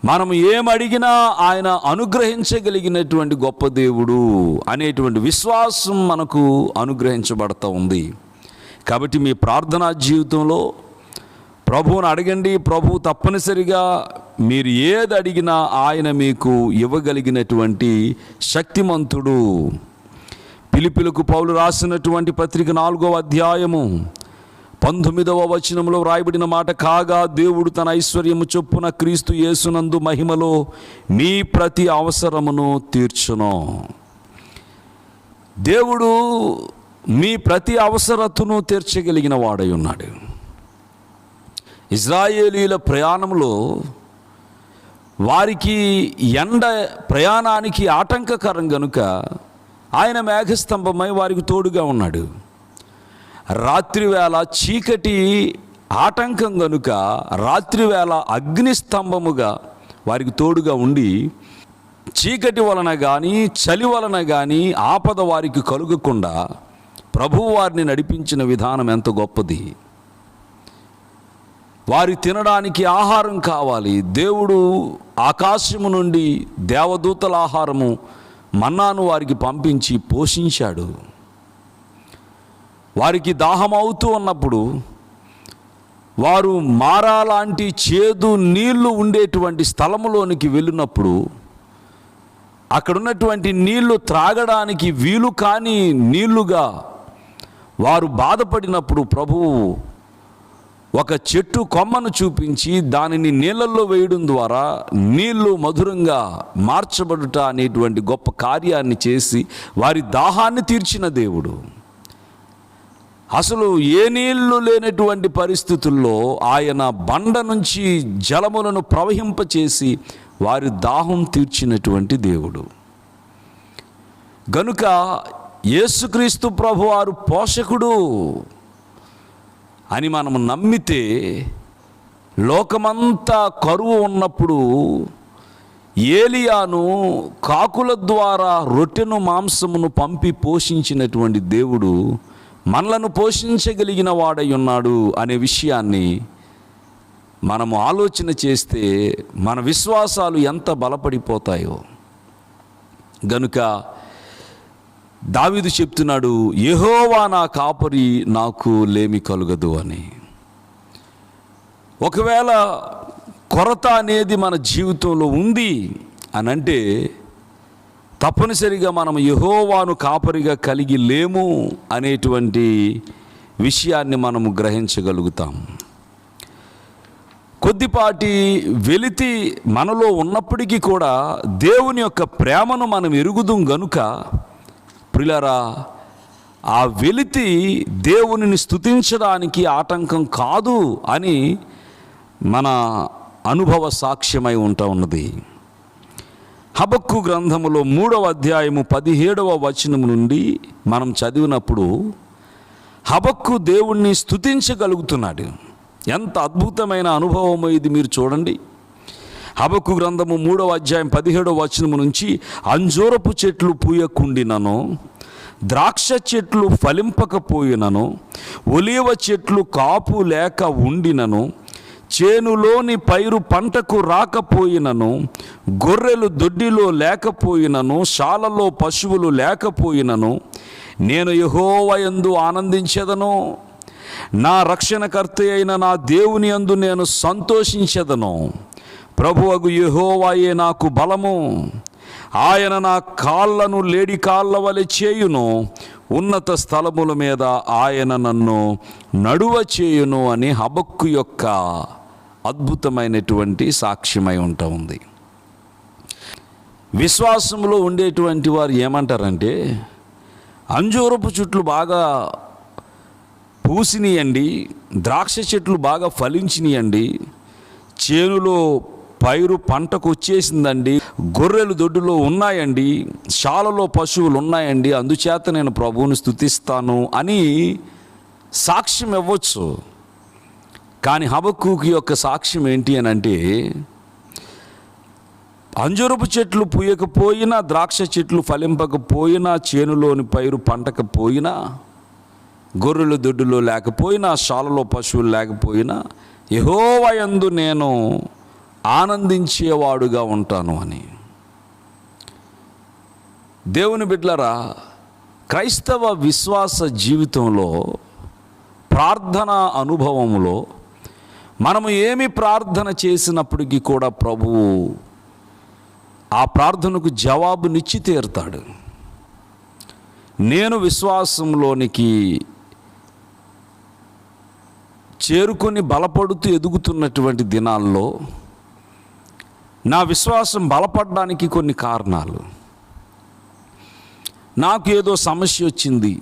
మనము ఏమడిగినా ఆయన అనుగ్రహించగలిగినటువంటి గొప్ప దేవుడు అనేటువంటి విశ్వాసం మనకు అనుగ్రహించబడతా ఉంది. కాబట్టి మీ ప్రార్థనా జీవితంలో ప్రభువుని అడగండి. ప్రభువు తప్పనిసరిగా మీరు ఏది అడిగినా ఆయన మీకు ఇవ్వగలిగినటువంటి శక్తిమంతుడు. ఫిలిప్పీయులకు పౌలు రాసినటువంటి పత్రిక 4వ అధ్యాయము 19వ వచనంలో రాయబడిన మాట, కాగా దేవుడు తన ఐశ్వర్యము చొప్పున క్రీస్తు యేసునందు మహిమలో మీ ప్రతి అవసరమును తీర్చును. దేవుడు మీ ప్రతి అవసరతను తీర్చగలిగిన వాడై ఉన్నాడు. ఇజ్రాయేలీల ప్రయాణంలో వారికి ఎండ ప్రయాణానికి ఆటంకకరం గనుక ఆయన మేఘస్తంభమై వారికి తోడుగా ఉన్నాడు. రాత్రివేళ చీకటి ఆటంకం గనుక రాత్రివేళ అగ్నిస్తంభముగా వారికి తోడుగా ఉండి చీకటి వలన కానీ చలి వలన కానీ ఆపద వారికి కలుగకుండా ప్రభువు వారిని నడిపించిన విధానం ఎంత గొప్పది. వారి తినడానికి ఆహారం కావాలి. దేవుడు ఆకాశము నుండి దేవదూతల ఆహారము మన్నాను వారికి పంపించి పోషించాడు. వారికి దాహం అవుతూ ఉన్నప్పుడు వారు మారా లాంటి చేదు నీళ్లు ఉండేటువంటి స్థలములోనికి వెళ్ళినప్పుడు అక్కడున్నటువంటి నీళ్లు త్రాగడానికి వీలు కాని నీళ్లుగా వారు బాధపడినప్పుడు ప్రభువు ఒక చెట్టు కొమ్మను చూపించి దానిని నీళ్ళల్లో వేయడం ద్వారా నీళ్లు మధురంగా మార్చబడుట అనేటువంటి గొప్ప కార్యాన్ని చేసి వారి దాహాన్ని తీర్చిన దేవుడు. అసలు ఏ నీళ్లు లేనటువంటి పరిస్థితుల్లో ఆయన బండ నుంచి జలములను ప్రవహింపచేసి వారి దాహం తీర్చినటువంటి దేవుడు. గనుక యేసుక్రీస్తు ప్రభువారు పోషకుడు అని మనం నమ్మితే లోకమంతా కరువు ఉన్నప్పుడు ఏలియాను కాకుల ద్వారా రొట్టెను మాంసమును పంపి పోషించినటువంటి దేవుడు మనలను పోషించగలిగిన వాడై ఉన్నాడు అనే విషయాన్ని మనము ఆలోచన చేస్తే మన విశ్వాసాలు ఎంత బలపడిపోతాయో. గనుక దావీదు చెప్తున్నాడు, యెహోవా నా కాపరి, నాకు లేమి కలుగదు అని. ఒకవేళ కొరత అనేది మన జీవితంలో ఉంది అని అంటే తప్పనిసరిగా మనం యెహోవాను కాపరిగా కలిగి లేము అనేటువంటి విషయాన్ని మనము గ్రహించగలుగుతాం. కొద్దిపాటి వెలితి మనలో ఉన్నప్పటికీ కూడా దేవుని యొక్క ప్రేమను మనం ఎరుగుదాం గనుక ప్రియులారా, ఆ వెలితి దేవునిని స్తుతించడానికి ఆటంకం కాదు అని మన అనుభవ సాక్ష్యమై ఉన్నది. హబక్కు గ్రంథములో 3వ అధ్యాయము 17వ వచనం నుండి మనం చదివినప్పుడు హబక్కు దేవుణ్ణి స్తుతించగలుగుతున్నాడు. ఎంత అద్భుతమైన అనుభవమో ఇది మీరు చూడండి. హబక్కు గ్రంథము 3వ అధ్యాయం 17వ వచనము నుంచి, అంజూరపు చెట్లు పూయకుండినను, ద్రాక్ష చెట్లు ఫలింపకపోయినను, ఒలీవ చెట్లు కాపు లేక ఉండినను, చేనులోని పైరు పంటకు రాకపోయినను, గొర్రెలు దొడ్డిలో లేకపోయినను, శాలలో పశువులు లేకపోయినను, నేను యెహోవా యందు ఆనందించెదను, నా రక్షణకర్త అయిన నా దేవుని యందు నేను సంతోషించెదను. ప్రభువగు యెహోవాయే నాకు బలము, ఆయన నా కాళ్ళను లేడి కాళ్ళ వలె చేయును, ఉన్నత స్థలముల మీద ఆయన నన్ను నడువ చేయును అని హబక్కు యొక్క అద్భుతమైనటువంటి సాక్ష్యమై ఉంది. విశ్వాసంలో ఉండేటువంటి వారు ఏమంటారంటే, అంజూరపు చెట్లు బాగా పూసినియండి, ద్రాక్ష చెట్లు బాగా ఫలించినియండి, చేనులో పైరు పంటకు వచ్చేసిందండి, గొర్రెలు దొడ్డులో ఉన్నాయండి, శాలలో పశువులు ఉన్నాయండి, అందుచేత నేను ప్రభువుని స్తుతిస్తాను అని సాక్ష్యం ఇవ్వచ్చు. కానీ హబక్కూకు యొక్క సాక్ష్యం ఏంటి అని అంటే, అంజూరపు చెట్లు పూయకపోయినా, ద్రాక్ష చెట్లు ఫలింపకపోయినా, చేనులోని పైరు పంటకపోయినా, గొర్రెల దొడ్డులో లేకపోయినా, శాలలో పశువులు లేకపోయినా, యెహోవా యందు నేను ఆనందించేవాడుగా ఉంటాను అని. దేవుని బిడ్డలారా, క్రైస్తవ విశ్వాస జీవితంలో, ప్రార్థన అనుభవంలో మనము ఏమి ప్రార్థన చేసినప్పటికీ కూడా ప్రభువు ఆ ప్రార్థనకు జవాబునిచ్చి తీరుతాడు. నేను విశ్వాసంలోనికి చేరుకొని బలపడుతూ ఎదుగుతున్నటువంటి దినాల్లో నా విశ్వాసం బలపడడానికి కొన్ని కారణాలు. నాకు ఏదో సమస్య వచ్చింది,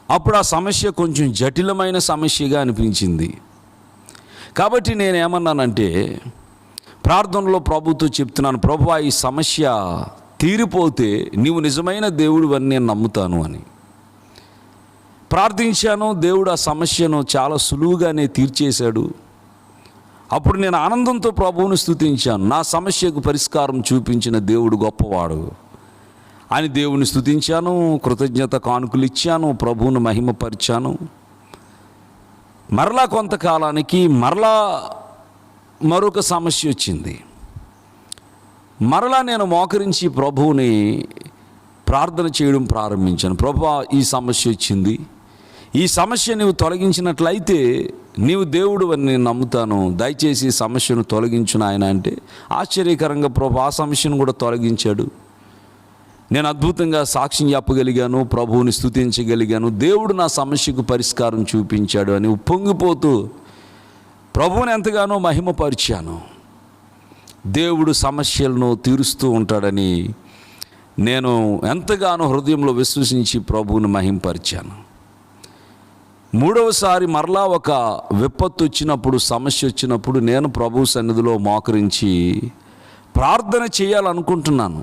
అప్పుడు ఆ సమస్య కొంచెం జటిలమైన సమస్యగా అనిపించింది. కాబట్టి నేనేమన్నానంటే, ప్రార్థనలో ప్రభుతో చెప్తున్నాను, ప్రభువా ఈ సమస్య తీరిపోతే నీవు నిజమైన దేవుడు అని నేను నమ్ముతాను అని ప్రార్థించాను. దేవుడు ఆ సమస్యను చాలా సులువుగానే తీర్చేశాడు. అప్పుడు నేను ఆనందంతో ప్రభువును స్తుతించాను. నా సమస్యకు పరిష్కారం చూపించిన దేవుడు గొప్పవాడు అని దేవుని స్తుతించాను, కృతజ్ఞత కానుకలు ఇచ్చాను, ప్రభువును మహిమపరిచాను. మరలా కొంతకాలానికి మరొక సమస్య వచ్చింది. మరలా నేను మోకరించి ప్రభువుని ప్రార్థన చేయడం ప్రారంభించాను. ప్రభువా ఈ సమస్య వచ్చింది, ఈ సమస్య నీవు తొలగించినట్లయితే నీవు దేవుడు అని నేను నమ్ముతాను, దయచేసి ఈ సమస్యను తొలగించు నాయన అంటే, ఆశ్చర్యకరంగా ప్రభు ఆ సమస్యను కూడా తొలగించాడు. నేను అద్భుతంగా సాక్ష్యం చెప్పగలిగాను, ప్రభువుని స్తుతించగలిగాను, దేవుడు నా సమస్యకు పరిష్కారం చూపించాడు అని ఉప్పొంగిపోతూ ప్రభువుని ఎంతగానో మహిమపరిచాను. దేవుడు సమస్యలను తీరుస్తూ ఉంటాడని నేను ఎంతగానో హృదయంలో విశ్వసించి ప్రభువుని మహిమపరిచాను. మూడవసారి మరలా ఒక విపత్తు వచ్చినప్పుడు, సమస్య వచ్చినప్పుడు నేను ప్రభు సన్నిధిలో మోకరించి ప్రార్థన చేయాలనుకుంటున్నాను.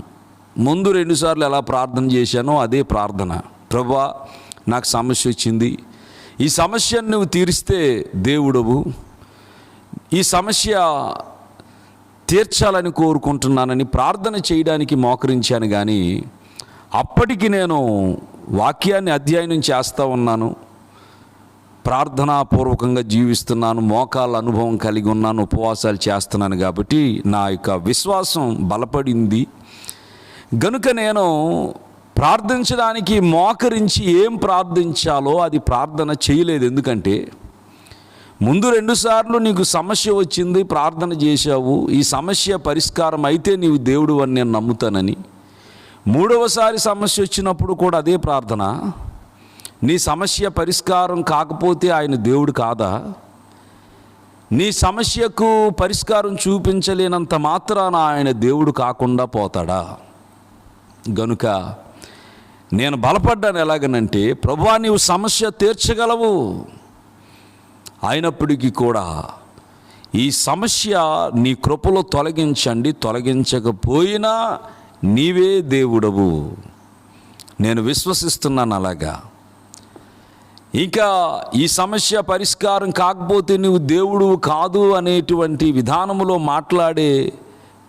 ముందు 2 సార్లు ఎలా ప్రార్థన చేశానో అదే ప్రార్థన. ప్రభువా, నాకు సమస్య వచ్చింది, ఈ సమస్యను నువ్వు తీరిస్తే దేవుడవు, ఈ సమస్య తీర్చాలని కోరుకుంటున్నానని ప్రార్థన చేయడానికి మోకరించాను. కానీ అప్పటికి నేను వాక్యాన్ని అధ్యయనం చేస్తూ ఉన్నాను, ప్రార్థనాపూర్వకంగా జీవిస్తున్నాను, మోకాళ్ళ అనుభవం కలిగి ఉన్నాను, ఉపవాసాలు చేస్తున్నాను. కాబట్టి నా యొక్క విశ్వాసం బలపడింది. గనుక నేను ప్రార్థించడానికి మోకరించి ఏం ప్రార్థించాలో అది ప్రార్థన చేయలేదు. ఎందుకంటే ముందు 2 సార్లు నీకు సమస్య వచ్చింది, ప్రార్థన చేశావు, ఈ సమస్య పరిష్కారం అయితే నీవు దేవుడు అని నేను నమ్ముతానని. 3వసారి సమస్య వచ్చినప్పుడు కూడా అదే ప్రార్థన. నీ సమస్య పరిష్కారం కాకపోతే ఆయన దేవుడు కాదా? నీ సమస్యకు పరిష్కారం చూపించలేనంత మాత్రాన ఆయన దేవుడు కాకుండా పోతాడా? గనుక నేను బలపడ్డాను. ఎలాగనంటే, ప్రభువా, నీవు సమస్య తీర్చగలవు, అయినప్పటికీ కూడా ఈ సమస్య నీ కృపలో తొలగించండి, తొలగించకపోయినా నీవే దేవుడవు. నేను విశ్వసిస్తున్నాను అలాగా. ఇంకా ఈ సమస్య పరిష్కారం కాకపోతే నువ్వు దేవుడు కాదు అనేటువంటి విధానములో మాట్లాడే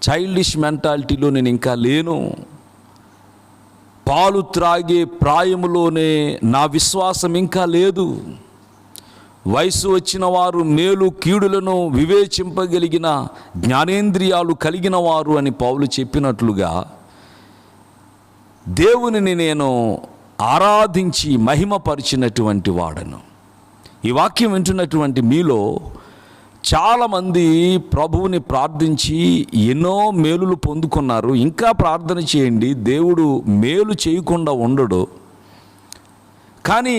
చైల్డిష్ మెంటాలిటీలో నేను ఇంకా లేను. పాలు త్రాగే ప్రాయములోనే నా విశ్వాసం ఇంకా లేదు. వయసు వచ్చిన వారు మేలు కీడులను వివేచింపగలిగిన జ్ఞానేంద్రియాలు కలిగిన వారు అని పౌలు చెప్పినట్లుగా దేవునిని నేను ఆరాధించి మహిమపరిచినటువంటి వాడను. ఈ వాక్యం వింటున్నటువంటి మీలో చాలామంది ప్రభువుని ప్రార్థించి ఎన్నో మేలులు పొందుకున్నారు. ఇంకా ప్రార్థన చేయండి, దేవుడు మేలు చేయకుండా ఉండడు. కానీ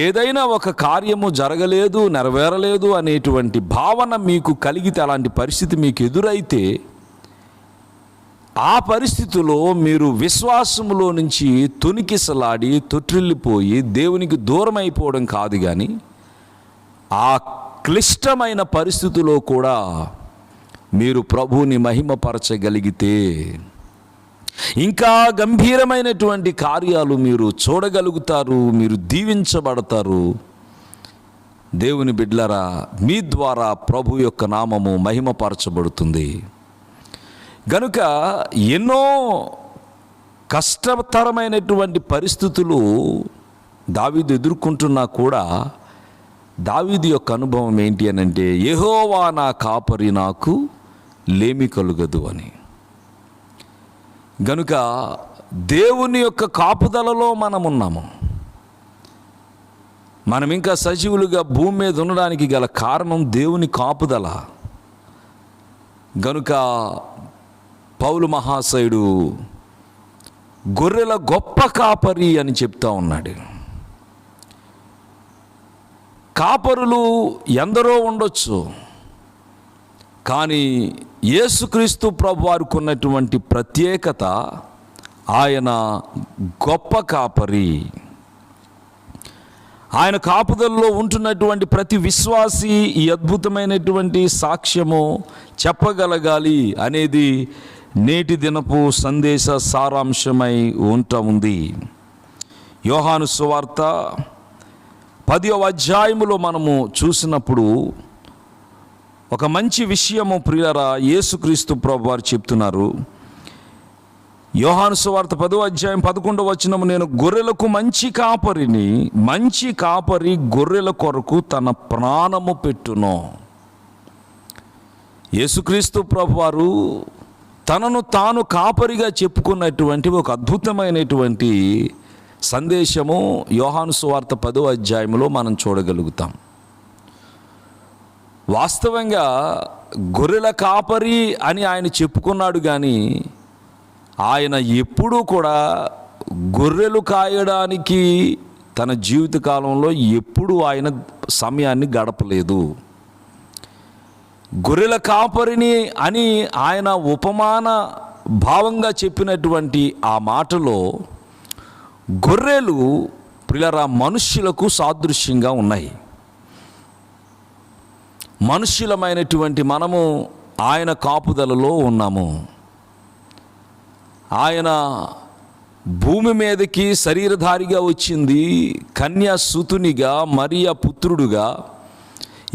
ఏదైనా ఒక కార్యము జరగలేదు, నెరవేరలేదు అనేటువంటి భావన మీకు కలిగితే, అలాంటి పరిస్థితి మీకు ఎదురైతే, ఆ పరిస్థితిలో మీరు విశ్వాసములో నుంచి తొణికిసలాడి తొట్టిల్లిపోయి దేవునికి దూరం అయిపోవడం కాదు, కానీ ఆ క్లిష్టమైన పరిస్థితిలో కూడా మీరు ప్రభువుని మహిమపరచగలిగితే ఇంకా గంభీరమైనటువంటి కార్యాలు మీరు చూడగలుగుతారు, మీరు దీవించబడతారు. దేవుని బిడ్డలారా, మీ ద్వారా ప్రభు యొక్క నామము మహిమపరచబడుతుంది. గనుక ఎన్నో కష్టతరమైనటువంటి పరిస్థితులు దావీదు ఎదుర్కొంటున్నా కూడా దావీదు యొక్క అనుభవం ఏంటి అని అంటే, యెహోవా నా కాపరి, నాకు లేమి కలుగదు అని. గనుక దేవుని యొక్క కాపుదలలో మనమున్నాము. మనం ఇంకా సజీవులుగా భూమి మీద ఉండడానికి గల కారణం దేవుని కాపుదల. గనుక పౌలు మహాశయుడు గొర్రెల గొప్ప కాపరి అని చెప్తా ఉన్నాడు. కాపరులు ఎందరో ఉండొచ్చు, కానీ యేసుక్రీస్తు ప్రభు వారికి ఉన్నటువంటి ప్రత్యేకత, ఆయన గొప్ప కాపరి. ఆయన కాపుదల్లో ఉంటున్నటువంటి ప్రతి విశ్వాసి ఈ అద్భుతమైనటువంటి సాక్ష్యము చెప్పగలగాలి అనేది నేటి దినపు సందేశ సారాంశమై ఉంది. యోహాను సువార్త 10వ అధ్యాయములో మనము చూసినప్పుడు ఒక మంచి విషయము ప్రియులారా యేసుక్రీస్తు ప్రభు వారు చెప్తున్నారు. యోహాను సువార్త 10వ అధ్యాయం 11వ వచనము, నేను గొర్రెలకు మంచి కాపరిని, మంచి కాపరి గొర్రెల కొరకు తన ప్రాణము పెట్టును. యేసుక్రీస్తు ప్రభు వారు తనను తాను కాపరిగా చెప్పుకున్నటువంటి ఒక అద్భుతమైనటువంటి సందేశము యోహాను సువార్త 10వ అధ్యాయంలో మనం చూడగలుగుతాం. వాస్తవంగా గొర్రెల కాపరి అని ఆయన చెప్పుకున్నాడు, కానీ ఆయన ఎప్పుడూ కూడా గొర్రెలు కాయడానికి తన జీవితకాలంలో ఎప్పుడూ ఆయన సమయాన్ని గడపలేదు. గొర్రెల కాపరిని అని ఆయన ఉపమాన భావంగా చెప్పినటువంటి ఆ మాటలో గొర్రెలు ప్రియులారా మనుష్యులకు సాదృశ్యంగా ఉన్నాయి. మనుష్యులమైనటువంటి మనము ఆయన కాపుదలలో ఉన్నాము. ఆయన భూమి మీదకి శరీరధారిగా వచ్చింది, కన్యాసుతునిగా, మరియ పుత్రుడుగా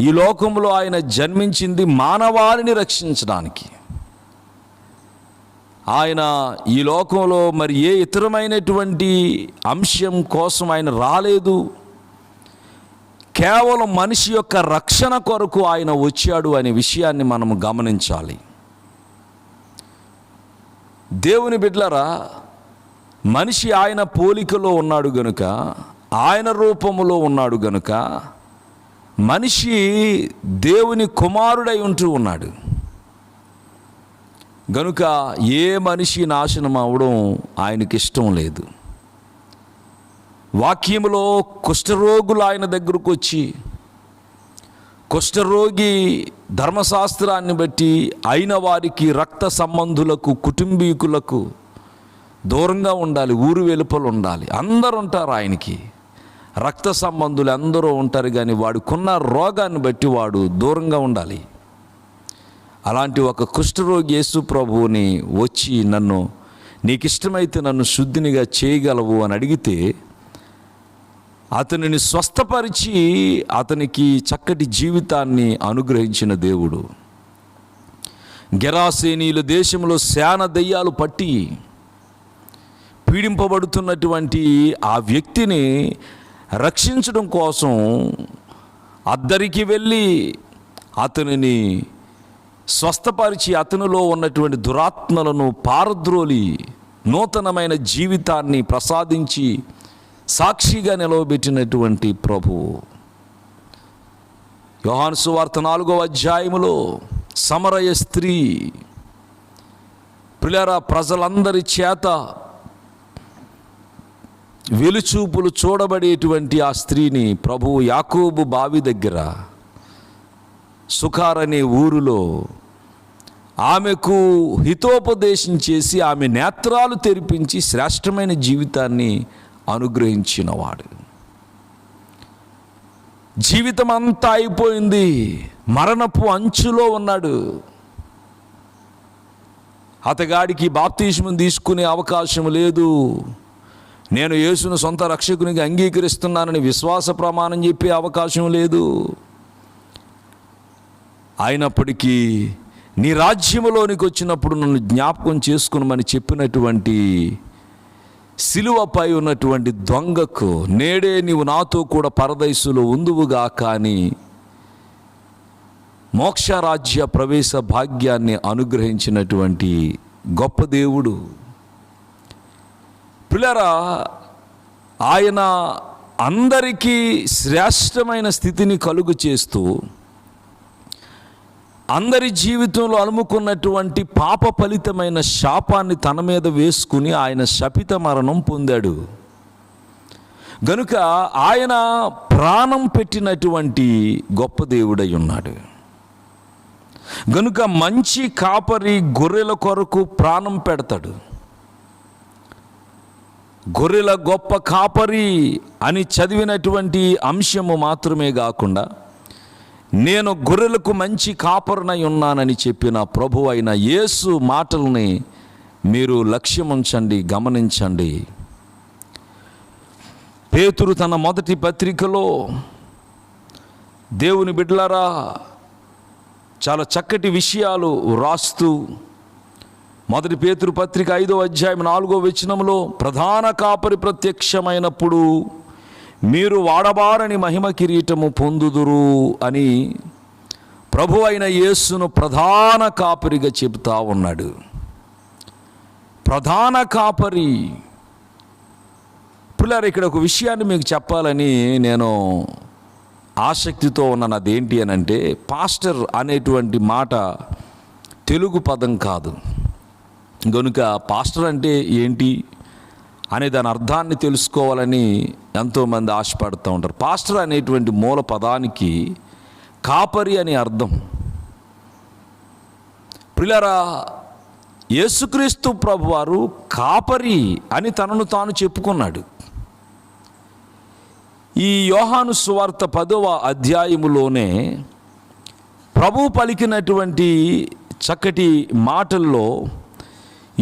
ఈ లోకంలో ఆయన జన్మించింది మానవాళిని రక్షించడానికి. ఆయన ఈ లోకంలో మరి ఏ ఇతరమైనటువంటి అంశం కోసం ఆయన రాలేదు. కేవలం మనిషి యొక్క రక్షణ కొరకు ఆయన వచ్చాడు అనే విషయాన్ని మనం గమనించాలి. దేవుని బిడ్డలారా, మనిషి ఆయన పోలికలో ఉన్నాడు గనుక, ఆయన రూపములో ఉన్నాడు గనుక మనిషి దేవుని కుమారుడై ఉంటూ ఉన్నాడు గనుక ఏ మనిషి నాశనం అవడం ఆయనకి ఇష్టం లేదు. వాక్యములో కుష్ఠరోగులు ఆయన దగ్గరకు వచ్చి, కుష్ఠరోగి ధర్మశాస్త్రాన్ని బట్టి అయిన వారికి, రక్త సంబంధులకు, కుటుంబీకులకు దూరంగా ఉండాలి, ఊరు వెలుపల ఉండాలి. అందరూ ఉంటారు ఆయనకి, రక్త సంబంధులు అందరూ ఉంటారు, కానీ వాడుకున్న రోగాన్ని బట్టి వాడు దూరంగా ఉండాలి. అలాంటి ఒక కుష్ఠరోగి యేసు ప్రభువుని వచ్చి, నన్ను నీకు ఇష్టమైతే నన్ను శుద్ధినిగా చేయగలవు అని అడిగితే అతనిని స్వస్థపరిచి అతనికి చక్కటి జీవితాన్ని అనుగ్రహించిన దేవుడు. గెరాసేనీయుల దేశంలో శాన దెయ్యాలు పట్టి పీడింపబడుతున్నటువంటి ఆ వ్యక్తిని రక్షించడం కోసం అద్దరికి వెళ్ళి అతనిని స్వస్థపరిచి అతనిలో ఉన్నటువంటి దురాత్మలను పారద్రోలి నూతనమైన జీవితాన్ని ప్రసాదించి సాక్షిగా నిలవబెట్టినటువంటి ప్రభువు. యోహాను సువార్త 4వ అధ్యాయములో సమరయ స్త్రీ, ప్రియులారా, ప్రజలందరి చేత వెలుచూపులు చూడబడేటువంటి ఆ స్త్రీని ప్రభువు యాకోబు బావి దగ్గర సుఖార్ అనే ఊరిలో ఆమెకు హితోపదేశం చేసి ఆమె నేత్రాలు తెరిపించి శ్రేష్టమైన జీవితాన్ని అనుగ్రహించినవాడు. జీవితం అంతా అయిపోయింది, మరణపు అంచులో ఉన్నాడు. అతగాడికి బాప్తిస్మం తీసుకునే అవకాశం లేదు. నేను యేసును సొంత రక్షకునిగా అంగీకరిస్తున్నానని విశ్వాస ప్రమాణం చెప్పే అవకాశం లేదు. అయినప్పటికీ నీ రాజ్యములోనికి వచ్చినప్పుడు నన్ను జ్ఞాపకం చేసుకునమని చెప్పినటువంటి సిలువపై ఉన్నటువంటి దొంగకు, నేడే నీవు నాతో కూడా పరదైసులో ఉందువుగా కానీ మోక్షరాజ్య ప్రవేశ భాగ్యాన్ని అనుగ్రహించినటువంటి గొప్ప దేవుడు. పిల్లరా, ఆయన అందరికీ శ్రేష్టమైన స్థితిని కలుగు చేస్తూ అందరి జీవితంలో అలుముకున్నటువంటి పాప ఫలితమైన శాపాన్ని తన మీద వేసుకుని ఆయన శపిత మరణం పొందాడు గనుక ఆయన ప్రాణం పెట్టినటువంటి గొప్ప దేవుడై ఉన్నాడు. గనుక మంచి కాపరి గొర్రెల కొరకు ప్రాణం పెడతాడు. గొర్రెల గొప్ప కాపరి అని చదివినటువంటి అంశము మాత్రమే కాకుండా, నేను గొర్రెలకు మంచి కాపరినై ఉన్నానని చెప్పిన ప్రభు అయిన యేసు మాటల్ని మీరు లక్ష్యముంచండి, గమనించండి. పేతురు తన మొదటి పత్రికలో, దేవుని బిడ్డలారా, చాలా చక్కటి విషయాలు రాస్తూ మొదటి పేతురు పత్రిక 5వ అధ్యాయం 4వ వచనంలో, ప్రధాన కాపరి ప్రత్యక్షమైనప్పుడు మీరు వాడబారని మహిమ కిరీటము పొందుదురు అని ప్రభు అయిన యేసును ప్రధాన కాపరిగా చెబుతా ఉన్నాడు. ప్రధాన కాపరి. పిల్లలు, ఇక్కడ ఒక విషయాన్ని మీకు చెప్పాలని నేను ఆసక్తితో ఉన్నాను. అదేంటి అని అంటే, పాస్టర్ అనేటువంటి మాట తెలుగు పదం కాదు గనుక పాస్టర్ అంటే ఏంటి అనే దాని అర్థాన్ని తెలుసుకోవాలని ఎంతోమంది ఆశపడుతూ ఉంటారు. పాస్టర్ అనేటువంటి మూల పదానికి కాపరి అని అర్థం. ప్రియులారా, యేసుక్రీస్తు ప్రభువారు కాపరి అని తనను తాను చెప్పుకున్నాడు. ఈ యోహాను సువార్త 10వ అధ్యాయములోనే ప్రభు పలికినటువంటి చక్కటి మాటల్లో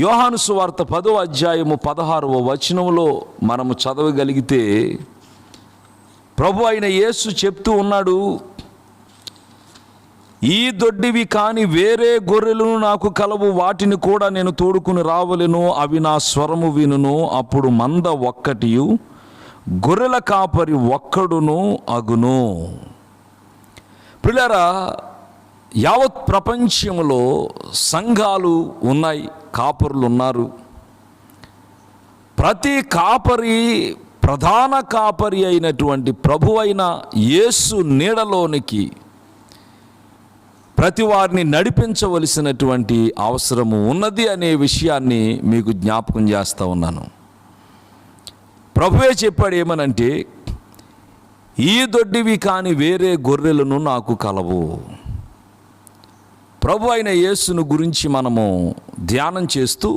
యోహాను సువార్త 10వ అధ్యాయము 16వ వచనంలో మనము చదవగలిగితే ప్రభు అయిన యేసు చెప్తూ ఉన్నాడు, ఈ దొడ్డివి కాని వేరే గొర్రెలను నాకు కలవు, వాటిని కూడా నేను తోడుకుని రావలెను, అవి నా స్వరము వినును, అప్పుడు మంద ఒక్కటియు గొర్రెల కాపరి ఒక్కడును అగును. ప్రియులారా, యావత్ ప్రపంచంలో సంఘాలు ఉన్నాయి, కాపరులు ఉన్నారు. ప్రతి కాపరి ప్రధాన కాపరి అయినటువంటి ప్రభువైన యేసు నీడలోనికి ప్రతి వారిని నడిపించవలసినటువంటి అవసరము ఉన్నది అనే విషయాన్ని మీకు జ్ఞాపకం చేస్తూ ఉన్నాను. ప్రభువే చెప్పాడు ఏమనంటే, ఈ దొడ్డివి కాని వేరే గొర్రెలను నాకు కలవు. ప్రభు అయిన యేసును గురించి మనము ధ్యానం చేస్తూ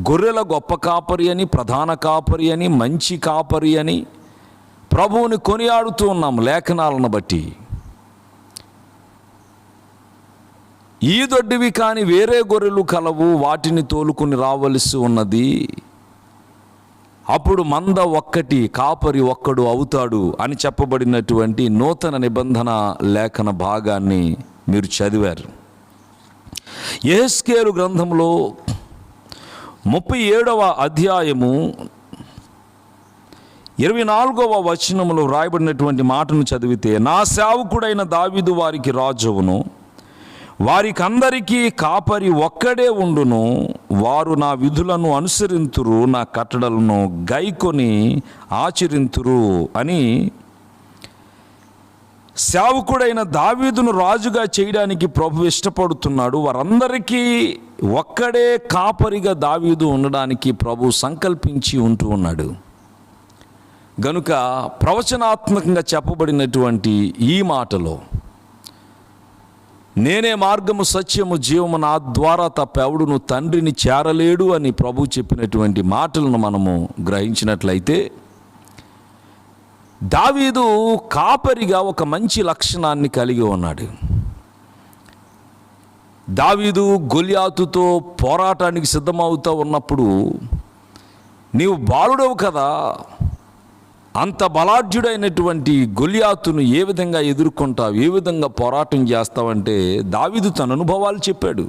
గొర్రెల గొప్ప కాపరి అని, ప్రధాన కాపరి అని, మంచి కాపరి అని ప్రభువుని కొనియాడుతూ ఉన్నాం లేఖనాలను బట్టి. ఈ దొడ్డివి కాని వేరే గొర్రెలు కలవు, వాటిని తోలుకుని రావలసి ఉన్నది, అప్పుడు మంద ఒక్కటి కాపరి ఒక్కడు అవుతాడు అని చెప్పబడినటువంటి నూతన నిబంధన లేఖన భాగాన్ని మీరు చదివారు. యెహెజ్కేలు గ్రంథంలో 37వ అధ్యాయము 24వ వచనములో రాయబడినటువంటి మాటను చదివితే, నా సేవకుడైన దావీదు వారికి రాజువును, వారికందరికీ కాపరి ఒక్కడే ఉండును, వారు నా విధులను అనుసరింతురు, నా కట్టడలను గైకొని ఆచరింతురు అని సేవకుడైన దావీదును రాజుగా చేయడానికి ప్రభు ఇష్టపడుతున్నాడు. వారందరికీ ఒక్కడే కాపరిగా దావీదు ఉండడానికి ప్రభు సంకల్పించి ఉంటూ ఉన్నాడు. గనుక ప్రవచనాత్మకంగా చెప్పబడినటువంటి ఈ మాటలో, నేనే మార్గము సత్యము జీవము, నా ద్వారా తప్ప ఎవడును తండ్రిని చేరలేడు అని ప్రభు చెప్పినటువంటి మాటలను మనము గ్రహించినట్లయితే, దావీదు కాపరిగా ఒక మంచి లక్షణాన్ని కలిగి ఉన్నాడు. దావీదు గొల్యాతుతో పోరాటానికి సిద్ధమవుతూ ఉన్నప్పుడు, నీవు బాలుడవు కదా, అంత బలాఢ్యుడైనటువంటి గొల్యాతును ఏ విధంగా ఎదుర్కొంటావు, ఏ విధంగా పోరాటం చేస్తావంటే దావీదు తన అనుభవాలు చెప్పాడు.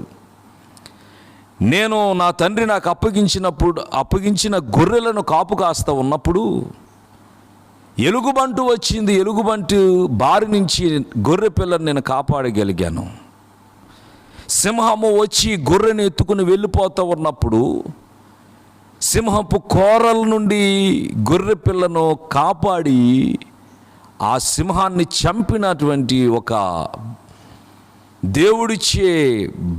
నేను నా తండ్రి నాకు అప్పగించిన గొర్రెలను కాపు కాస్తా ఉన్నప్పుడు ఎలుగుబంటు వచ్చింది, ఎలుగుబంటు బారి నుంచి గొర్రె పిల్లని నేను కాపాడగలిగాను. సింహము వచ్చి గొర్రెని ఎత్తుకుని వెళ్ళిపోతూ ఉన్నప్పుడు సింహపు కోరల నుండి గొర్రె పిల్లను కాపాడి ఆ సింహాన్ని చంపినటువంటి ఒక దేవుడిచ్చే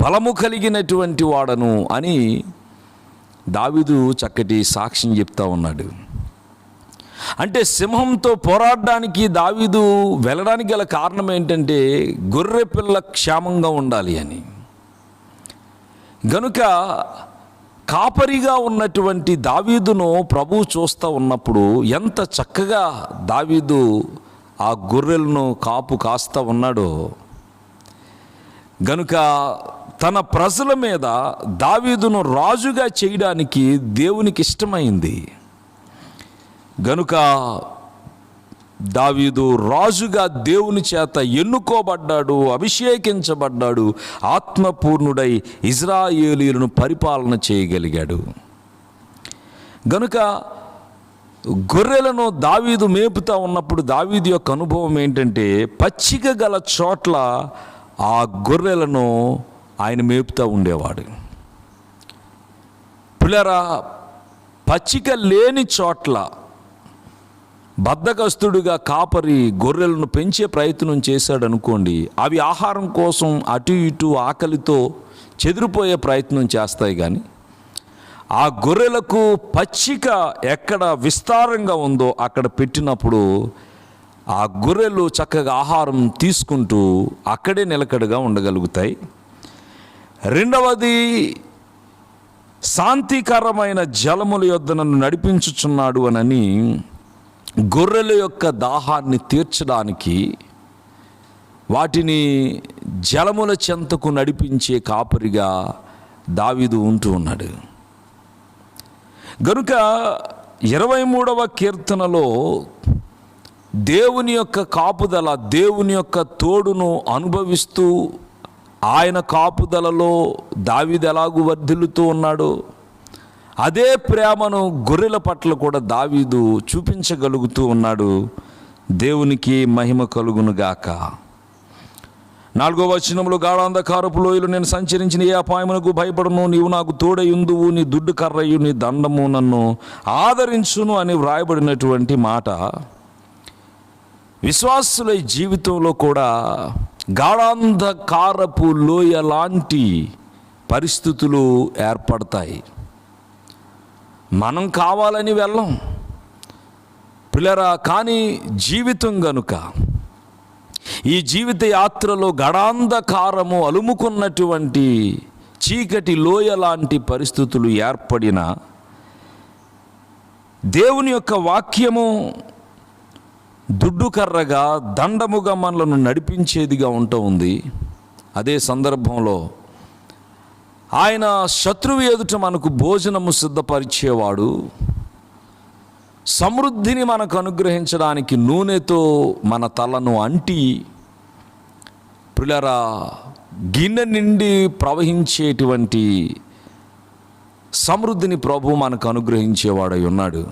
బలము కలిగినటువంటి వాడను అని దావీదు చక్కటి సాక్ష్యం చెప్తా ఉన్నాడు. అంటే సింహంతో పోరాడడానికి దావీదు వెళ్ళడానికి గల కారణం ఏంటంటే గొర్రె పిల్ల క్షేమంగా ఉండాలి అని. గనుక కాపరిగా ఉన్నటువంటి దావీదును ప్రభువు చూస్తూ ఉన్నప్పుడు ఎంత చక్కగా దావీదు ఆ గొర్రెలను కాపు కాస్తా ఉన్నాడో, గనుక తన ప్రజల మీద దావీదును రాజుగా చేయడానికి దేవునికి ఇష్టమైంది. గనుక దావీదు రాజుగా దేవుని చేత ఎన్నుకోబడ్డాడు, అభిషేకించబడ్డాడు, ఆత్మపూర్ణుడై ఇజ్రాయేలీయులను పరిపాలన చేయగలిగాడు. గనుక గొర్రెలను దావీదు మేపుతా ఉన్నప్పుడు దావీదు యొక్క అనుభవం ఏంటంటే, పచ్చిక గల చోట్ల ఆ గొర్రెలను ఆయన మేపుతూ ఉండేవాడు. పిల్లరా, పచ్చిక లేని చోట్ల బద్ధకస్తుడిగా కాపరి గొర్రెలను పెంచే ప్రయత్నం చేశాడు అనుకోండి, అవి ఆహారం కోసం అటు ఇటు ఆకలితో చెదిరిపోయే ప్రయత్నం చేస్తాయి. కానీ ఆ గొర్రెలకు పచ్చిక ఎక్కడ విస్తారంగా ఉందో అక్కడ పెట్టినప్పుడు ఆ గొర్రెలు చక్కగా ఆహారం తీసుకుంటూ అక్కడే నిలకడగా ఉండగలుగుతాయి. రెండవది, శాంతికరమైన జలముల యొద్ద నన్ను నడిపించుచున్నాడు అనని గొర్రెల యొక్క దాహాన్ని తీర్చడానికి వాటిని జలముల చెంతకు నడిపించే కాపరిగా దావీదు ఉంటూ ఉన్నాడు. గనుక 23వ కీర్తనలో దేవుని యొక్క కాపుదల, దేవుని యొక్క తోడును అనుభవిస్తూ ఆయన కాపుదలలో దావీదు ఎలాగూ వర్ధిల్లుతూ ఉన్నాడో అదే ప్రేమను గొర్రెల పట్ల కూడా దావీదు చూపించగలుగుతూ ఉన్నాడు. దేవునికి మహిమ కలుగునుగాక. 4వ వచనంలో, గాఢాంధకారపు లోయలో నేను సంచరించిన ఏ అపాయమునకు భయపడను, నీవు నాకు తోడయుందువు, నీ దుడ్డు కర్రయు నీ దండము నన్ను ఆదరించును అని వ్రాయబడినటువంటి మాట విశ్వాసుల జీవితంలో కూడా గాఢాంధకారపు లోయ లాంటి పరిస్థితులు ఏర్పడతాయి. మనం కావాలని వెళ్ళం పిల్లరా, కానీ జీవితం గనుక ఈ జీవిత యాత్రలో గడాంధకారము అలుముకున్నటువంటి చీకటి లోయ లాంటి పరిస్థితులు ఏర్పడిన దేవుని యొక్క వాక్యము దుడ్డుకర్రగా దండముగా మనలను నడిపించేదిగా ఉంటుంది. అదే సందర్భంలో ఆయన శత్రువు ఎదుట మనకు భోజనము సిద్ధపరిచేవాడు, సమృద్ధిని మనకు అనుగ్రహించడానికి నూనెతో మన తలను అంటి ప్రియులారా గిన్నె నిండి ప్రవహించేటువంటి సమృద్ధిని ప్రభువు మనకు అనుగ్రహించేవాడై ఉన్నాడు.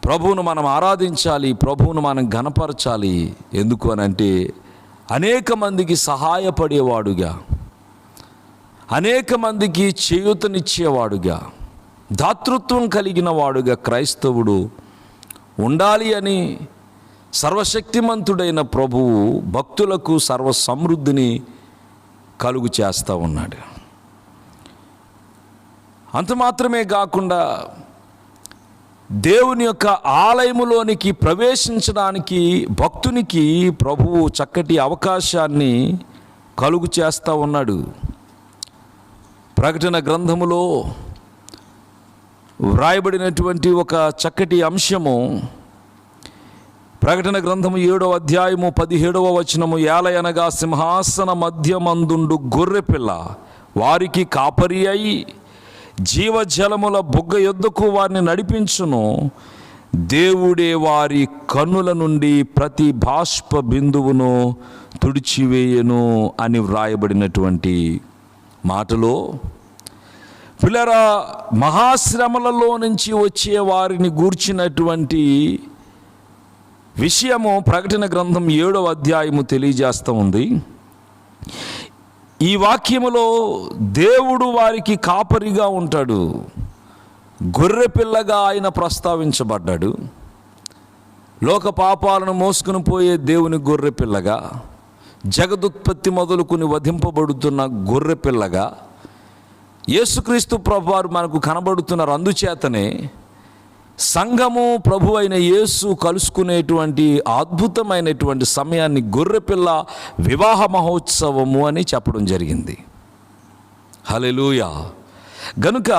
ప్రభువును మనం ఆరాధించాలి, ప్రభువును మనం ఘనపరచాలి. ఎందుకు అనంటే అనేక మందికి సహాయపడేవాడుగా, అనేక మందికి చేయూతనిచ్చేవాడుగా, దాతృత్వం కలిగిన వాడుగా క్రైస్తవుడు ఉండాలి అని సర్వశక్తిమంతుడైన ప్రభువు భక్తులకు సర్వ సమృద్ధిని కలుగు చేస్తూ ఉన్నాడు. అంత మాత్రమే కాకుండా దేవుని యొక్క ఆలయములోనికి ప్రవేశించడానికి భక్తునికి ప్రభువు చక్కటి అవకాశాన్ని కలుగు చేస్తూ ఉన్నాడు. ప్రకటన గ్రంథములో వ్రాయబడినటువంటి ఒక చక్కటి అంశము, ప్రకటన గ్రంథము 7వ అధ్యాయము 17వ వచనము, ఏలయనగా సింహాసన మధ్యమందుండు గొర్రెపిల్ల వారికి కాపరి అయి జీవజలముల బుగ్గ యొద్దకు వారిని నడిపించును, దేవుడే వారి కన్నుల నుండి ప్రతి బాష్ప బిందువును తుడిచివేయను అని వ్రాయబడినటువంటి మాటలో పిల్లరా మహాశ్రమలలో నుంచి వచ్చే వారిని గూర్చినటువంటి విషయము ప్రకటన గ్రంథం 7వ అధ్యాయము తెలియజేస్తూ ఉంది. ఈ వాక్యములో దేవుడు వారికి కాపరిగా ఉంటాడు, గొర్రెపిల్లగా ఆయన ప్రస్తావించబడ్డాడు. లోక పాపాలను మోసుకుని పోయే దేవుని గొర్రెపిల్లగా, జగదుత్పత్తి మొదలుకుని వధింపబడుతున్న గొర్రెపిల్లగా యేసుక్రీస్తు ప్రభువారు మనకు కనబడుతున్నారు. అందుచేతనే సంఘము ప్రభు అయిన యేసు కలుసుకునేటువంటి అద్భుతమైనటువంటి సమయాన్ని గొర్రెపిల్ల వివాహ మహోత్సవము అని చెప్పడం జరిగింది. హల్లెలూయా. గనుక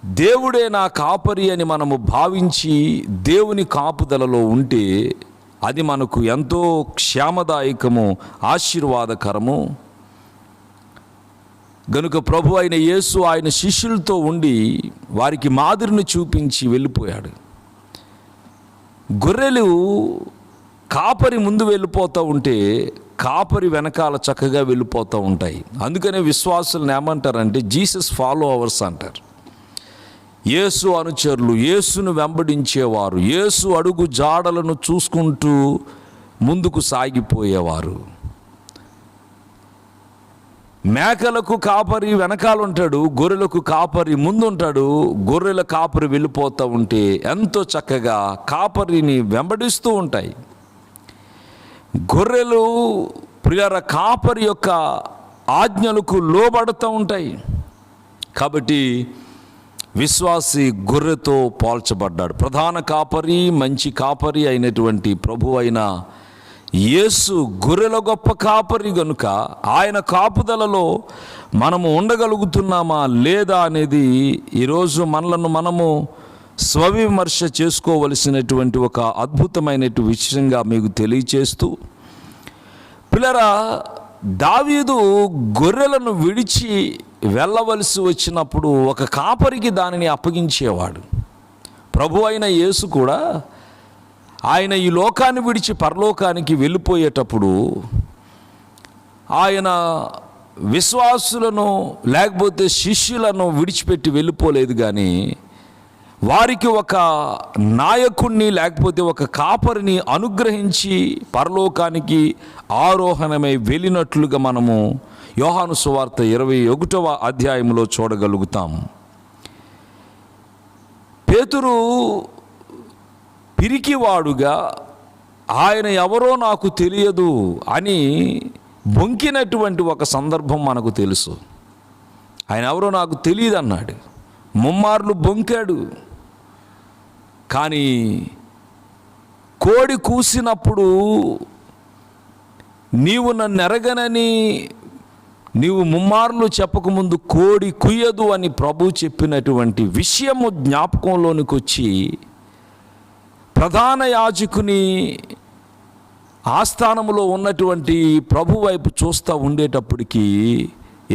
దేవుడే నా కాపరి అని మనము భావించి దేవుని కాపుదలలో ఉంటే అది మనకు ఎంతో క్షేమదాయకము, ఆశీర్వాదకరము. గనుక ప్రభు అయిన యేసు ఆయన శిష్యులతో ఉండి వారికి మాదిరిని చూపించి వెళ్ళిపోయాడు. గొర్రెలు కాపరి ముందు వెళ్ళిపోతూ ఉంటే కాపరి వెనకాల చక్కగా వెళ్ళిపోతూ ఉంటాయి. అందుకనే విశ్వాసులను ఏమంటారంటే జీసస్ ఫాలోవర్స్ అంటారు. యేసు అనుచరులు, యేసును వెంబడించేవారు, యేసు అడుగు జాడలను చూసుకుంటూ ముందుకు సాగిపోయేవారు. మేకలకు కాపరి వెనకాలంటాడు, గొర్రెలకు కాపరి ముందుంటాడు. గొర్రెల కాపరి వెళ్ళిపోతూ ఉంటే ఎంతో చక్కగా కాపరిని వెంబడిస్తూ ఉంటాయి. గొర్రెలు ప్రియర కాపరి యొక్క ఆజ్ఞలకు లోబడుతూ ఉంటాయి. కాబట్టి విశ్వాసి గొర్రెతో పోల్చబడ్డాడు. ప్రధాన కాపరి, మంచి కాపరి అయినటువంటి ప్రభు అయిన యేసు గొర్రెల గొప్ప కాపరి గనుక ఆయన కాపుదలలో మనము ఉండగలుగుతున్నామా లేదా అనేది ఈరోజు మనలను మనము స్వవిమర్శ చేసుకోవలసినటువంటి ఒక అద్భుతమైనటువంటి విషయంగా మీకు తెలియచేస్తూ, పిల్లరా, దావీదు గొర్రెలను విడిచి వెళ్ళవలసి వచ్చినప్పుడు ఒక కాపరికి దానిని అప్పగించేవాడు. ప్రభు అయిన యేసు కూడా ఆయన ఈ లోకాన్ని విడిచి పరలోకానికి వెళ్ళిపోయేటప్పుడు ఆయన విశ్వాసులను లేకపోతే శిష్యులను విడిచిపెట్టి వెళ్ళిపోలేదు, కానీ వారికి ఒక నాయకుణ్ణి లేకపోతే ఒక కాపరిని అనుగ్రహించి పరలోకానికి ఆరోహణమై వెళ్ళినట్లుగా మనము యోహాను సువార్త 21వ అధ్యాయంలో చూడగలుగుతాం. పేతురు పిరికివాడుగా ఆయన ఎవరో నాకు తెలియదు అని బొంకినటువంటి ఒక సందర్భం మనకు తెలుసు. ఆయన ఎవరో నాకు తెలియదు అన్నాడు, ముమ్మార్లు బొంకాడు. కానీ కోడి కూసినప్పుడు నీవు నన్ను ఎరగనని నీవు ముమ్మార్లు చెప్పకముందు కోడి కుయ్యదు అని ప్రభు చెప్పినటువంటి విషయము జ్ఞాపకంలోనికి వచ్చి ప్రధాన యాజకుని ఆస్థానములో ఉన్నటువంటి ప్రభు వైపు చూస్తూ ఉండేటప్పటికీ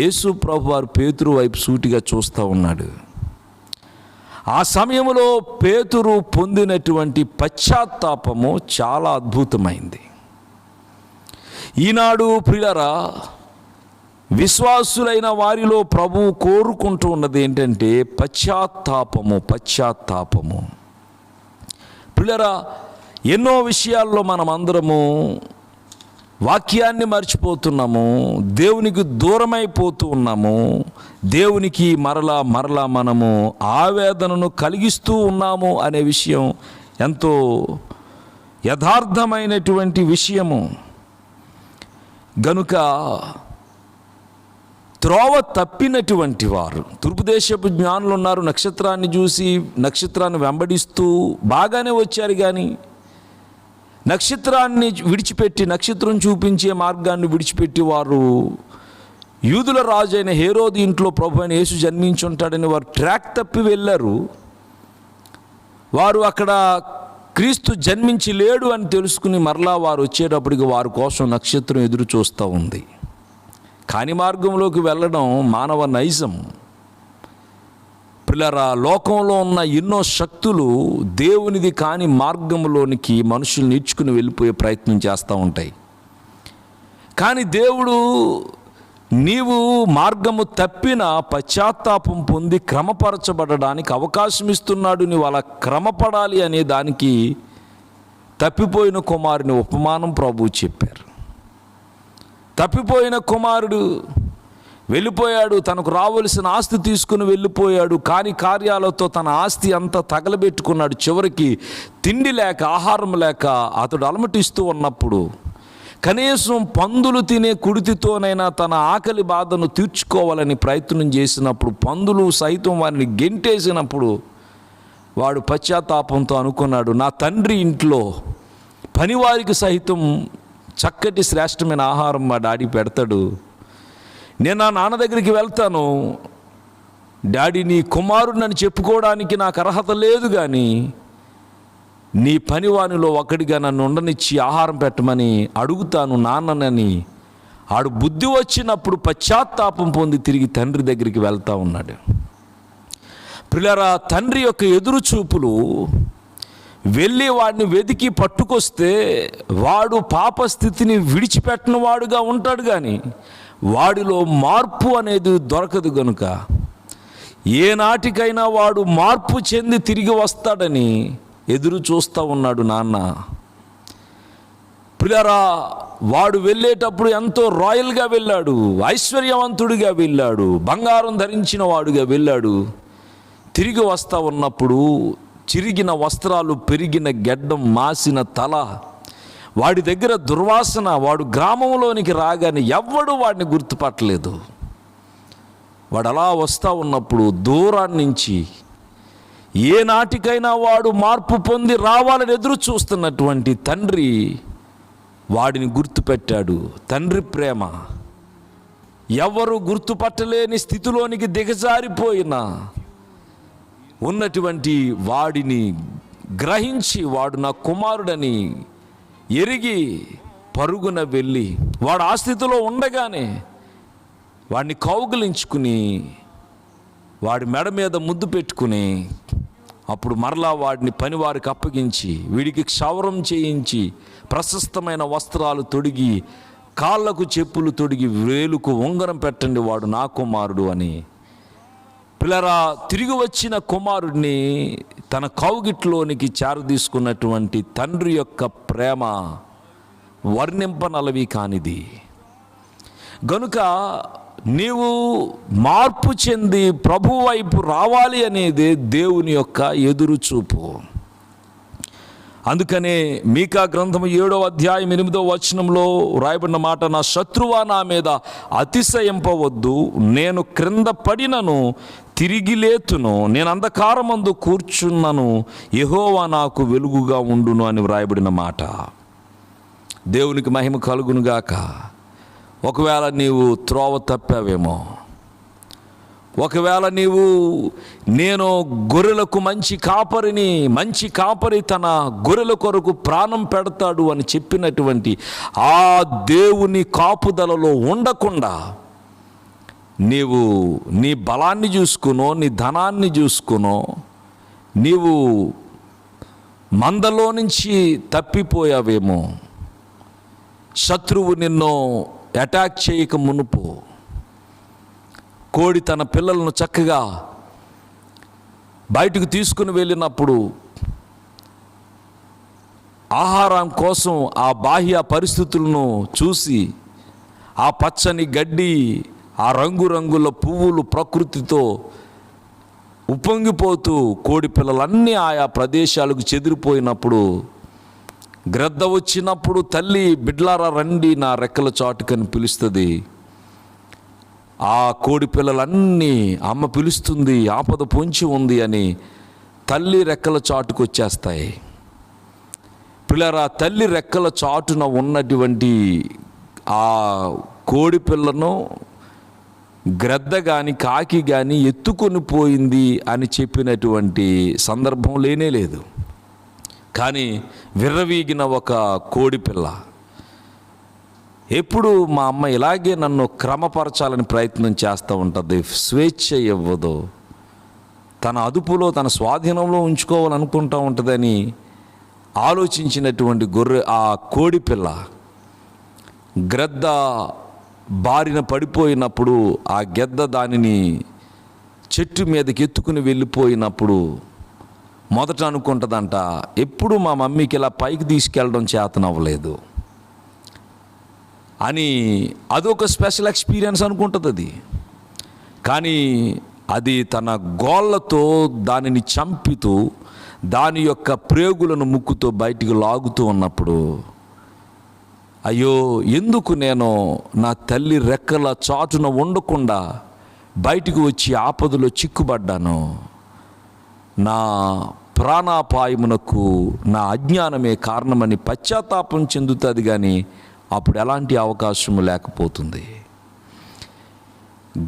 యేసు ప్రభు వారు పేతురు వైపు సూటిగా చూస్తూ ఉన్నాడు. ఆ సమయంలో పేతురు పొందినటువంటి పశ్చాత్తాపము చాలా అద్భుతమైంది. ఈనాడు ప్రియులారా, విశ్వాసులైన వారిలో ప్రభువు కోరుకుంటూ ఉన్నది ఏంటంటే పశ్చాత్తాపము. ప్రియులారా, ఎన్నో విషయాల్లో మనం అందరము వాక్యాన్ని మర్చిపోతున్నాము, దేవునికి దూరమైపోతూ ఉన్నాము, దేవునికి మరలా మనము ఆవేదనను కలిగిస్తూ ఉన్నాము అనే విషయం ఎంతో యథార్థమైనటువంటి విషయము. గనుక త్రోవ తప్పినటువంటి వారు, తూర్పు దేశపు జ్ఞానులు ఉన్నారు, నక్షత్రాన్ని చూసి నక్షత్రాన్ని వెంబడిస్తూ బాగానే వచ్చారు, కానీ నక్షత్రాన్ని విడిచిపెట్టి నక్షత్రం చూపించే మార్గాన్ని విడిచిపెట్టి వారు యూదుల రాజు అయిన హేరోదు ఇంట్లో ప్రభు అయిన యేసు జన్మించి ఉంటాడని వారు ట్రాక్ తప్పి వెళ్ళారు. వారు అక్కడ క్రీస్తు జన్మించి లేడు అని తెలుసుకుని మరలా వారు వచ్చేటప్పటికి వారి కోసం నక్షత్రం ఎదురు చూస్తూ ఉంది. కాని మార్గంలోకి వెళ్ళడం మానవ నైజం. పిల్లరా, లోకంలో ఉన్న ఎన్నో శక్తులు దేవునిది కాని మార్గంలోనికి మనుషులు నేర్చుకుని వెళ్ళిపోయే ప్రయత్నం చేస్తూ ఉంటాయి. కానీ దేవుడు నీవు మార్గము తప్పిన పశ్చాత్తాపం పొంది క్రమపరచబడడానికి అవకాశం ఇస్తున్నాడు. నీవు అలా క్రమపడాలి అనే దానికి తప్పిపోయిన కుమారుని ఉపమానం ప్రభువు చెప్పారు. తప్పిపోయిన కుమారుడు వెళ్ళిపోయాడు, తనకు రావలసిన ఆస్తి తీసుకుని వెళ్ళిపోయాడు, కానీ కార్యాలతో తన ఆస్తి అంతా తగలబెట్టుకున్నాడు. చివరికి తిండి లేక ఆహారం లేక అతడు అలమటిస్తూ ఉన్నప్పుడు కనీసం పందులు తినే కుడితితోనైనా తన ఆకలి బాధను తీర్చుకోవాలని ప్రయత్నం చేసినప్పుడు పందులు సైతం వారిని గెంటేసినప్పుడు వాడు పశ్చాత్తాపంతో అనుకున్నాడు, నా తండ్రి ఇంట్లో పనివారికి సైతం చక్కటి శ్రేష్టమైన ఆహారం మా డాడీ పెడతాడు, నేను నా నాన్న దగ్గరికి వెళ్తాను, డాడీ నీ కుమారుడిని చెప్పుకోవడానికి నాకు అర్హత లేదు, కానీ నీ పనివానిలో ఒకడిగా నన్ను ఉండనిచ్చి ఆహారం పెట్టమని అడుగుతాను నాన్ననని ఆడు బుద్ధి వచ్చినప్పుడు పశ్చాత్తాపం పొంది తిరిగి తండ్రి దగ్గరికి వెళ్తూ ఉన్నాడు. పిల్లరా, తండ్రి యొక్క ఎదురు చూపులు వెళ్ళి వాడిని వెతికి పట్టుకొస్తే వాడు పాపస్థితిని విడిచిపెట్టిన వాడుగా ఉంటాడు, కానీ వాడిలో మార్పు అనేది దొరకదు. గనుక ఏనాటికైనా వాడు మార్పు చెంది తిరిగి వస్తాడని ఎదురు చూస్తూ ఉన్నాడు నాన్న. పిల్లరా, వాడు వెళ్ళేటప్పుడు ఎంతో రాయల్గా వెళ్ళాడు, ఐశ్వర్యవంతుడిగా వెళ్ళాడు, బంగారం ధరించిన వాడుగా వెళ్ళాడు. తిరిగి వస్తూ ఉన్నప్పుడు చిరిగిన వస్త్రాలు, పెరిగిన గెడ్డం, మాసిన తల, వాడి దగ్గర దుర్వాసన. వాడు గ్రామంలోనికి రాగానే ఎవ్వడు వాడిని గుర్తుపట్టలేదు. వాడు అలా వస్తూ ఉన్నప్పుడు దూరాన్నించి ఏ నాటికైనా వాడు మార్పు పొంది రావాలని ఎదురు చూస్తున్నటువంటి తండ్రి వాడిని గుర్తుపెట్టాడు. తండ్రి ప్రేమ ఎవరు గుర్తుపట్టలేని స్థితిలోనికి దిగజారిపోయిన ఉన్నటువంటి వాడిని గ్రహించి వాడు నా కుమారుడని ఎరిగి పరుగున వెళ్ళి వాడు ఆ స్థితిలో ఉండగానే వాడిని కౌగిలించుకుని వాడి మెడ మీద ముద్దు పెట్టుకుని అప్పుడు మరలా వాడిని పనివారికి అప్పగించి వీడికి క్షౌరం చేయించి ప్రశస్తమైన వస్త్రాలు తొడిగి కాళ్ళకు చెప్పులు తొడిగి వేలుకు ఉంగరం పెట్టండి, వాడు నా కుమారుడు అని. పిల్లరా, తిరిగి వచ్చిన కుమారుడిని తన కౌగిట్లోనికి చేరదీసుకున్నటువంటి తండ్రి యొక్క ప్రేమ వర్ణింపనలవి కానిది. గనుక నీవు మార్పు చెంది ప్రభు వైపు రావాలి అనేది దేవుని యొక్క ఎదురుచూపు. అందుకనే మీకా గ్రంథము 7వ అధ్యాయం 8వ వచనంలో రాయబడిన మాట, నా శత్రువా నా మీద అతిశయింపవద్దు, నేను క్రింద పడినను తిరిగి లేతును, నేను అంధకారమందు కూర్చున్నను, యెహోవా నాకు వెలుగుగా ఉండును అని వ్రాయబడిన మాట. దేవునికి మహిమ కలుగునుగాక. ఒకవేళ నీవు త్రోవ తప్పావేమో, ఒకవేళ నేను గొర్రెలకు మంచి కాపరి తన గొర్రెల కొరకు ప్రాణం పెడతాడు అని చెప్పినటువంటి ఆ దేవుని కాపుదలలో ఉండకుండా నీవు నీ బలాన్ని చూసుకునో నీ ధనాన్ని చూసుకునో నీవు మందలో నుంచి తప్పిపోయావేమో, శత్రువు నిన్ను అటాక్ చేయక మునుపు కోడి తన పిల్లలను చక్కగా బయటకు తీసుకుని వెళ్ళినప్పుడు ఆహారం కోసం ఆ బాహ్య పరిస్థితులను చూసి ఆ పచ్చని గడ్డి, ఆ రంగురంగుల పువ్వులు ప్రకృతితో ఉప్పొంగిపోతూ కోడి పిల్లలన్నీ ఆయా ప్రదేశాలకు చెదిరిపోయినప్పుడు, గ్రద్ద వచ్చినప్పుడు తల్లి బిడ్లారా రండి నా రెక్కల చాటుకని పిలుస్తుంది. ఆ కోడి పిల్లలన్నీ అమ్మ పిలుస్తుంది, ఆపద పొంచి ఉంది అని తల్లి రెక్కల చాటుకు వచ్చేస్తాయి. పిల్లరా, తల్లి రెక్కల చాటున ఉన్నటువంటి ఆ కోడి పిల్లను గ్రద్ద కానీ కాకి కానీ ఎత్తుకొని పోయింది అని చెప్పినటువంటి సందర్భం లేనే లేదు. కానీ విర్రవీగిన ఒక కోడి పిల్ల ఎప్పుడు మా అమ్మ ఇలాగే నన్ను క్రమపరచాలని ప్రయత్నం చేస్తూ ఉంటుంది, స్వేచ్ఛ ఇవ్వదు, తన అదుపులో తన స్వాధీనంలో ఉంచుకోవాలనుకుంటూ ఉంటుందని ఆలోచించినటువంటి ఆ కోడి పిల్ల గ్రద్ద బారిన పడిపోయినప్పుడు ఆ గెద్ద దానిని చెట్టు మీదకి ఎత్తుకుని వెళ్ళిపోయినప్పుడు మొదట అనుకుంటుందంట, ఎప్పుడు మా మమ్మీకి ఇలా పైకి తీసుకెళ్ళడం చేతనవ్వలేదు అని. అదొక స్పెషల్ ఎక్స్పీరియన్స్ అనుకుంటుంది అది. కానీ అది తన గోళ్ళతో దానిని చంపుతూ దాని యొక్క ప్రేగులను ముక్కుతో బయటికి లాగుతూ ఉన్నప్పుడు, అయ్యో ఎందుకు నేను నా తల్లి రెక్కల చాటున ఉండకుండా బయటికి వచ్చి ఆపదలో చిక్కుబడ్డాను, నా ప్రాణాపాయమునకు నా అజ్ఞానమే కారణమని పశ్చాత్తాపం చెందుతుంది. కానీ అప్పుడు ఎలాంటి అవకాశం లేకపోతుంది.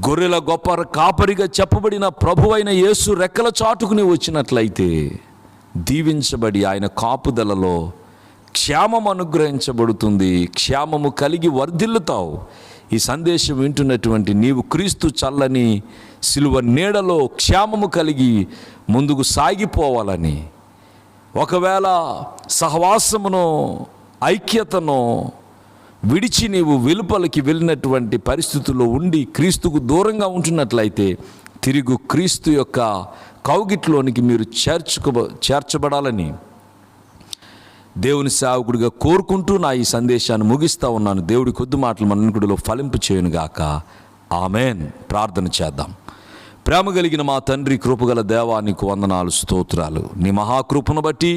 గొర్రెల గొప్ప కాపరిగా చెప్పబడిన ప్రభువైన యేసు రెక్కల చాటుకుని వచ్చినట్లయితే దీవించబడి ఆయన కాపుదలలో క్షేమం అనుగ్రహించబడుతుంది, క్షేమము కలిగి వర్ధిల్లుతావు. ఈ సందేశం వింటున్నటువంటి నీవు క్రీస్తు చల్లని సిలువ నీడలో క్షేమము కలిగి ముందుకు సాగిపోవాలని, ఒకవేళ సహవాసమును ఐక్యతను విడిచి నీవు వెలుపలికి వెళ్ళినటువంటి పరిస్థితుల్లో ఉండి క్రీస్తుకు దూరంగా ఉంటున్నట్లయితే తిరిగి క్రీస్తు యొక్క కౌగిట్లోనికి మీరు చేర్చబడాలని దేవుని సేవకుడిగా కోరుకుంటూ నా ఈ సందేశాన్ని ముగిస్తూ ఉన్నాను. దేవుడి కొద్ది మాటలు మనుకుడిలో ఫలింపు చేయునుగాక. ఆమెన్. ప్రార్థన చేద్దాం. ప్రేమ కలిగిన మా తండ్రి, కృపగల దేవా, నీకు వందనాలు, స్తోత్రాలు. నీ మహాకృపను బట్టి,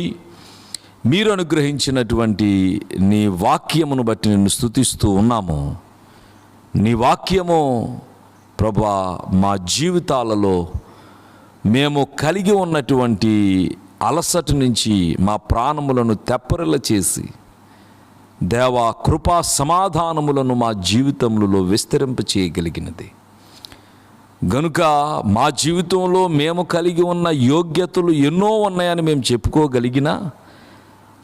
మీరు అనుగ్రహించినటువంటి నీ వాక్యమును బట్టి నిన్ను స్తుతిస్తూ ఉన్నాము. నీ వాక్యము ప్రభువా మా జీవితాలలో మేము కలిగి ఉన్నటువంటి అలసట నుంచి మా ప్రాణములను తెప్పరిల్ల చేసి దేవా కృపా సమాధానములను మా జీవితములలో విస్తరింప చేయగలిగినది. గనుక మా జీవితంలో మేము కలిగి ఉన్న యోగ్యతలు ఎన్నో ఉన్నాయని మేము చెప్పుకోగలిగినా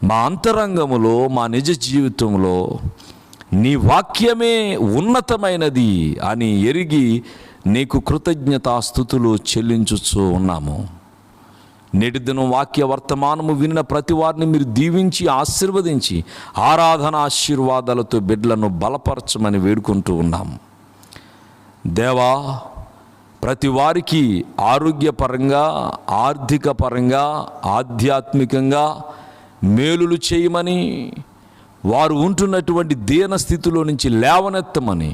మా అంతరంగములో, మా నిజ జీవితంలో నీ వాక్యమే ఉన్నతమైనది అని ఎరిగి నీకు కృతజ్ఞతాస్తుతులు చెల్లించుచూ ఉన్నాము. నేటి దినం వాక్య వర్తమానము వినిన ప్రతి వారిని మీరు దీవించి ఆశీర్వదించి ఆరాధన ఆశీర్వాదాలతో బిడ్డలను బలపరచమని వేడుకుంటూ ఉన్నాము. దేవా, ప్రతి వారికి ఆరోగ్యపరంగా, ఆర్థిక పరంగా, ఆధ్యాత్మికంగా మేలులు చేయమని, వారు ఉంటున్నటువంటి దీన స్థితిలో నుంచి లేవనెత్తమని,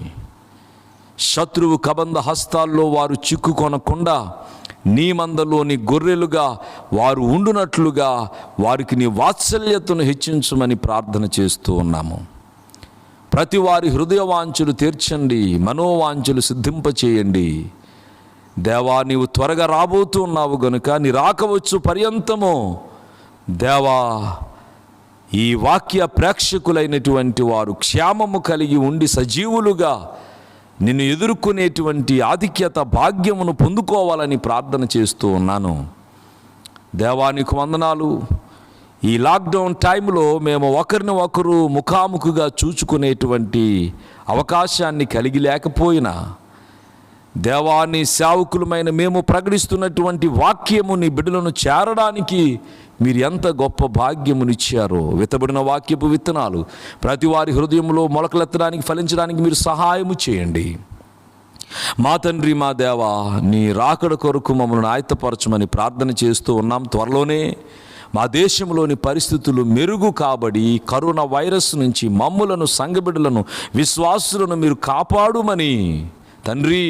శత్రువు కబంధ హస్తాల్లో వారు చిక్కుకొనకుండా నీ మందలోని గొర్రెలుగా వారు ఉండునట్లుగా వారికి నీ వాత్సల్యతను హెచ్చించమని ప్రార్థన చేస్తూ ఉన్నాము. ప్రతి వారి హృదయవాంఛలు తీర్చండి, మనోవాంఛలు సిద్ధింపచేయండి. దేవా, నీవు త్వరగా రాబోతూ ఉన్నావు గనుక నీ రాకవచ్చు పర్యంతము దేవా, ఈ వాక్య ప్రేక్షకులైనటువంటి వారు క్షేమము కలిగి ఉండి సజీవులుగా నిన్ను ఎదుర్కొనేటువంటి ఆధిక్యత భాగ్యమును పొందుకోవాలని ప్రార్థన చేస్తూ ఉన్నాను. దేవా, నీకు వందనాలు. ఈ లాక్డౌన్ టైంలో మేము ఒకరిని ఒకరు ముఖాముఖిగా చూచుకునేటువంటి అవకాశాన్ని కలిగి లేకపోయినా దేవా, నీ సేవకులమైన మేము ప్రకటిస్తున్నటువంటి వాక్యము నీ బిడ్డలను చేరడానికి మీరు ఎంత గొప్ప భాగ్యమునిచ్చారో. విత్తబడిన వాక్యపు విత్తనాలు ప్రతి వారి హృదయంలో మొలకలెత్తడానికి, ఫలించడానికి మీరు సహాయము చేయండి. మా తండ్రి, మా దేవా, నీ రాకడ కొరకు మమ్మల్ని ఆయత్తపరచమని ప్రార్థన చేస్తూ ఉన్నాం. త్వరలోనే మా దేశంలోని పరిస్థితులు మెరుగు కాబడి కరోనా వైరస్ నుంచి మమ్ములను, సంఘబిడ్డలను, విశ్వాసులను మీరు కాపాడుమని తండ్రి,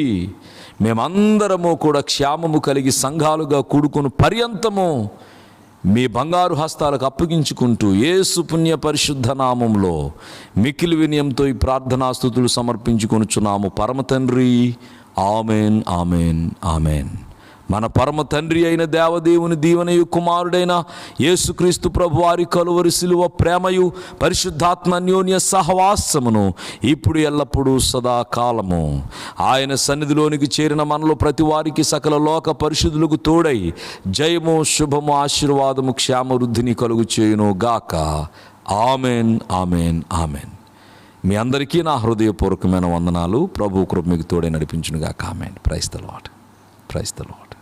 మేమందరము కూడా క్షేమము కలిగి సంఘాలుగా కూడుకుని పర్యంతము మీ బంగారు హస్తాలకు అప్పగించుకుంటూ యేసు పుణ్య పరిశుద్ధ నామంలో మిక్కిలి వినయంతో ఈ ప్రార్థనాస్తుతులు సమర్పించుకొనుచున్నాము పరమ తండ్రి. Amen, amen, amen. మన పరమ తండ్రి అయిన దేవదేవుని దీవెనయు కుమారుడైన యేసుక్రీస్తు ప్రభువారి కలువరి శిలువ ప్రేమయు పరిశుద్ధాత్మ అన్యోన్య సహవాసమును ఇప్పుడు ఎల్లప్పుడూ సదాకాలము ఆయన సన్నిధిలోనికి చేరిన మనలో ప్రతి వారికి సకల లోక పరిశుద్ధులకు తోడై జయము, శుభము, ఆశీర్వాదము, క్షేమవృద్ధిని కలుగు చేయును గాక. Amen, amen, amen. మీ అందరికీ నా హృదయపూర్వకమైన వందనాలు. ప్రభు కృప మీకు తోడై నడిపించును గాక. Amen. Praise the lord. Praise the lord.